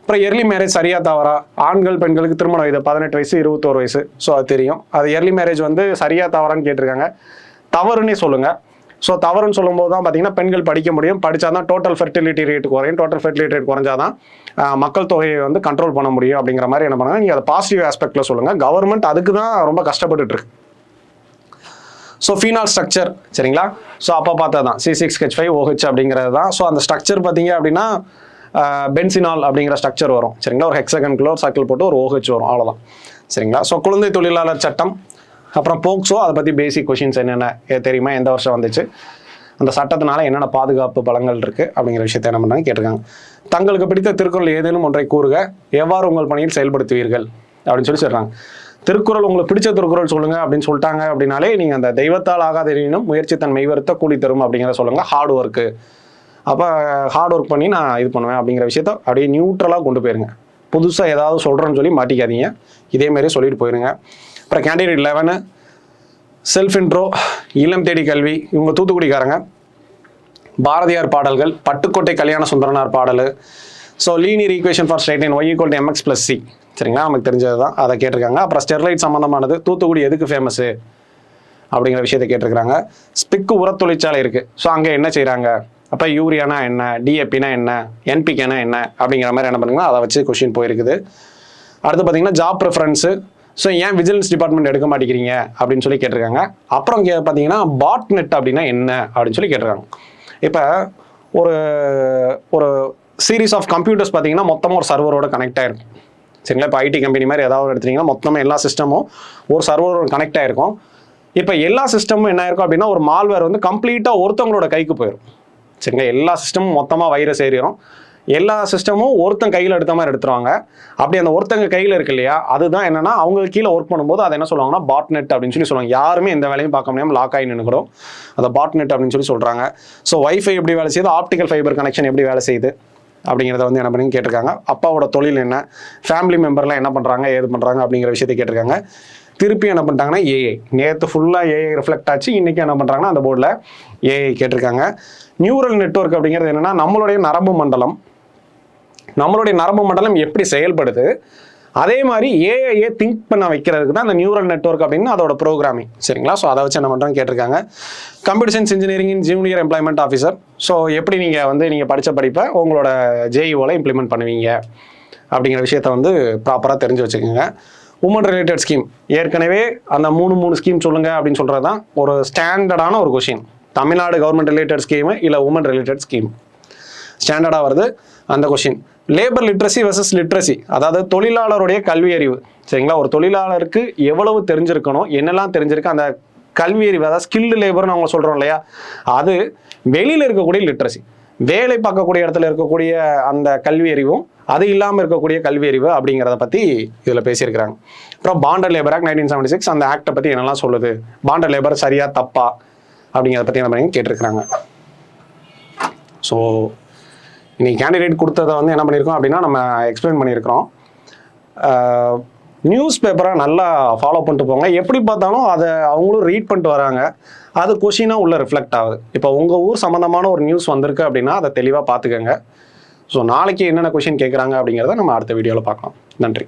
Speaker 1: அப்புறம் எர்லி மேரேஜ் சரியா தவறா? ஆண்கள் பெண்களுக்கு திருமண வயது 18 வயசு 21 வயசு. ஸோ அது தெரியும். அது எர்லி மேரேஜ் வந்து சரியா தவறான்னு கேட்டிருக்காங்க. தவறுன்னே சொல்லுங்கள். ஸோ தவறுன்னு சொல்லும்போது தான் பார்த்தீங்கன்னா பெண்கள் படிக்க முடியும். படித்தா தான் டோட்டல் ஃபெர்டிலிட்டி ரேட் குறையும். டோட்டல் ஃபெர்டிலிட்டி ரேட் குறைஞ்சாதான் மக்கள் தொகையை வந்து கண்ட்ரோல் பண்ண முடியும் அப்படிங்கிற மாதிரி என்ன பண்ணுங்க, நீங்கள் அதை பாசிட்டிவ் ஆஸ்பெக்டில் சொல்லுங்கள். கவர்மெண்ட் அதுக்கு தான் ரொம்ப கஷ்டப்பட்டுட்டு இருக்கு. ஸோ ஃபீனால் ஸ்ட்ரக்சர், சரிங்களா. ஸோ அப்போ பார்த்தா தான் C6H5OH அப்படிங்கிறது தான். ஸோ அந்த ஸ்ட்ரக்சர் பார்த்தீங்க அப்படின்னா பென்சினால் அப்படிங்கிற ஸ்ட்ரக்சர் வரும், சரிங்களா. ஒரு ஹெக்ஸகனுக்குள்ள ஒரு சர்க்கிள் போட்டு ஒரு OH வரும், அவ்வளோதான், சரிங்களா. ஸோ குழந்தை தொழிலாளர் சட்டம், அப்புறம் போக்சோ, அதை பற்றி பேசிக் கொஷின்ஸ் என்னென்ன தெரியுமா, எந்த வருஷம் வந்துச்சு, அந்த சட்டத்தினால என்னென்ன பாதுகாப்பு பலங்கள் இருக்குது அப்படிங்கிற விஷயத்தை என்ன பண்ணாங்க கேட்டிருக்காங்க. தங்களுக்கு பிடித்த திருக்குறள் ஏதேனும் ஒன்றை கூறுக, எவ்வாறு உங்கள் பணியில் செயல்படுத்துவீர்கள் அப்படின்னு சொல்லி சொல்கிறாங்க. திருக்குறள் உங்களுக்கு பிடிச்ச திருக்குறள் சொல்லுங்க அப்படின்னு சொல்லிட்டாங்க அப்படின்னாலே நீங்கள் அந்த தெய்வத்தால் ஆகாதெனினும் முயற்சி தன் மெய்வருத்த கூலி தரும் அப்படிங்கிற சொல்லுங்கள். ஹார்ட் ஒர்க்கு, அப்போ ஹார்ட் ஒர்க் பண்ணி நான் இது பண்ணுவேன் அப்படிங்கிற விஷயத்த அப்படியே நியூட்ரலாக கொண்டு போயிருங்க. புதுசாக ஏதாவது சொல்கிறேன்னு சொல்லி மாட்டிக்காதீங்க, இதேமாரி சொல்லிட்டு போயிருங்க. அப்புறம் கேண்டிடேட் 11 செல்ஃப் இன்ட்ரோ, இளம் தேடி கல்வி, இவங்க தூத்துக்குடிக்காரங்க. பாரதியார் பாடல்கள், பட்டுக்கோட்டை கல்யாண சுந்தரனார் பாடல். So linear equation for straight line y = mx + c, சரிங்களா, நமக்கு தெரிஞ்சது தான், அதை கேட்டிருக்காங்க. அப்புறம் ஸ்டெர்லைட் சம்மந்தமானது, தூத்துக்குடி எதுக்கு ஃபேமஸு அப்படிங்கிற விஷயத்தை கேட்டிருக்கிறாங்க. ஸ்பிக்கு உர தொழிற்சாலை இருக்குது, ஸோ அங்கே என்ன செய்கிறாங்க, அப்போ யூரியானா என்ன, டிஏபினா என்ன, என்பிகேனா என்ன அப்படிங்கிற மாதிரி என்ன பண்ணுங்கன்னா அதை வச்சு கொஷின் போயிருக்குது. அடுத்து பார்த்தீங்கன்னா ஜாப் ப்ரிஃபரன்ஸு, ஸோ ஏன் விஜிலன்ஸ் டிபார்ட்மெண்ட் எடுக்க மாட்டேங்கிறீங்க அப்படின்னு சொல்லி கேட்டிருக்காங்க. அப்புறம் இங்கே பார்த்தீங்கன்னா பாட்நெட் அப்படின்னா என்ன அப்படின்னு சொல்லி கேட்டிருக்காங்க. இப்போ ஒரு ஒரு சீரீஸ் ஆஃப் கம்ப்யூட்டர்ஸ் பார்த்தீங்கன்னா மொத்தமாக ஒரு சர்வரோட கனெக்ட் ஆகிருக்கும், சரிங்களா. இப்போ ஐடி கம்பெனி மாதிரி ஏதாவது எடுத்தீங்கன்னா மொத்தமாக எல்லா சிஸ்டமும் ஒரு சர்வரோட கனெக்ட் ஆகிருக்கும். இப்போ எல்லா சிஸ்டமும் என்ன ஆயிருக்கும் அப்படின்னா ஒரு மால்வேர் வந்து கம்ப்ளீட்டாக ஒருத்தவங்களோட கைக்கு போயிடும், சரிங்களா. எல்லா சிஸ்டமும் மொத்தமாக வைரஸ் ஏறிடும். எல்லா சிஸ்டமும் ஒருத்தன் கையில் எடுத்த மாதிரி எடுத்துருவாங்க. அப்படி அந்த ஒருத்தங்க கையில் இருக்கு இல்லையா, அதுதான் என்னன்னா அவங்க கீழே ஒர்க் பண்ணும்போது அதை என்ன சொல்லுவாங்கன்னா பாட்நெட் அப்படின்னு சொல்லி சொல்லுவாங்க. யாருமே எந்த வேலையும் பார்க்க முடியாமல் லாக் ஆகி நின்றுக்கிறோம், அதை பாட்நெட் அப்படின்னு சொல்லி சொல்கிறாங்க. ஸோ வைஃபை எப்படி வேலை செய்யுது, ஆப்டிக்கல் ஃபைபர் கனெக்ஷன் எப்படி வேலை செய்யுது அப்படிங்கிறத வந்து என்ன பண்ணி கேட்டிருக்காங்க. அப்பாவோட தொழில் என்ன, ஃபேமிலி மெம்பர்லாம் என்ன பண்ணுறாங்க ஏது பண்ணுறாங்க அப்படிங்கிற விஷயத்தை கேட்டிருக்காங்க. திருப்பி என்ன பண்ணிட்டாங்கன்னா ஏஐ, நேற்று ஃபுல்லாக ஏஐ ரிஃப்ளெக்ட் ஆச்சு, இன்றைக்கி என்ன பண்ணுறாங்கன்னா அந்த போர்டில் ஏஐ கேட்டிருக்காங்க. நியூரல் நெட்வொர்க் அப்படிங்கிறது என்னென்னா நம்மளுடைய நரம்பு மண்டலம் எப்படி செயல்படுது, அதே மாதிரி ஏஐயை திங்க் பண்ண வைக்கிறதுக்கு தான் அந்த நியூரல் நெட்வொர்க் அப்படின்னு அதோட ப்ரோக்ராமிங், சரிங்களா. ஸோ அதை வச்சு என்ன பண்ணுறோம் கேட்டிருக்காங்க. Computer science engineering in junior employment officer, so எப்படி நீங்கள் படித்த படிப்பை உங்களோட ஜேஇஓவில் இம்ப்ளிமெண்ட் பண்ணுவீங்க அப்படிங்கிற விஷயத்த வந்து ப்ராப்பராக தெரிஞ்சு வச்சுக்கோங்க. உமன் ரிலேட்டட் ஸ்கீம், ஏற்கனவே அந்த மூணு ஸ்கீம் சொல்லுங்கள் அப்படின்னு சொல்கிறது தான் ஒரு ஸ்டாண்டர்டான ஒரு question. Tamil Nadu government related scheme இல்லை உமன் ரிலேட்டட் ஸ்கீம் ஸ்டாண்டர்டாக வருது அந்த question. Labour literacy versus literacy, அதாவது தொழிலாளருடைய கல்வி அறிவு, சரிங்களா. ஒரு தொழிலாளருக்கு எவ்வளவு தெரிஞ்சிருக்கணும், என்னெல்லாம் தெரிஞ்சிருக்கு, அந்த கல்வி அறிவு, அதாவது ஸ்கில்டு லேபர்னு அவங்க சொல்கிறோம் இல்லையா, அது வெளியில் இருக்கக்கூடிய லிட்ரஸி, வேலை பார்க்கக்கூடிய இடத்துல இருக்கக்கூடிய அந்த கல்வி அறிவும் அது இல்லாமல் இருக்கக்கூடிய கல்வி அறிவு அப்படிங்கிறத பற்றி இதில் பேசியிருக்கிறாங்க. அப்புறம் பாண்டட் லேபர் ஆக்ட் 1976, அந்த ஆக்டை பற்றி என்னெல்லாம் சொல்லுது, பாண்டட் லேபர் சரியா தப்பா அப்படிங்கிறத பற்றி என்ன பண்ணி கேட்டிருக்கிறாங்க. ஸோ இன்னைக்கு கேண்டிடேட் கொடுத்ததை வந்து என்ன பண்ணியிருக்கோம் அப்படின்னா நம்ம எக்ஸ்பிளைன் பண்ணியிருக்கிறோம். நியூஸ் பேப்பரை நல்லா ஃபாலோ பண்ணிட்டு போங்க. எப்படி பார்த்தாலும் அதை அவங்களும் ரீட் பண்ணிட்டு வராங்க, அது கொஷினாக உள்ள ரிஃப்ளெக்ட் ஆகுது. இப்போ உங்கள் ஊர் சம்மந்தமான ஒரு நியூஸ் வந்திருக்கு அப்படின்னா அதை தெளிவாக பார்த்துக்கோங்க. ஸோ நாளைக்கு என்னென்ன கொஷின் கேட்குறாங்க அப்படிங்கிறத நம்ம அடுத்த வீடியோவில் பார்க்கலாம். நன்றி.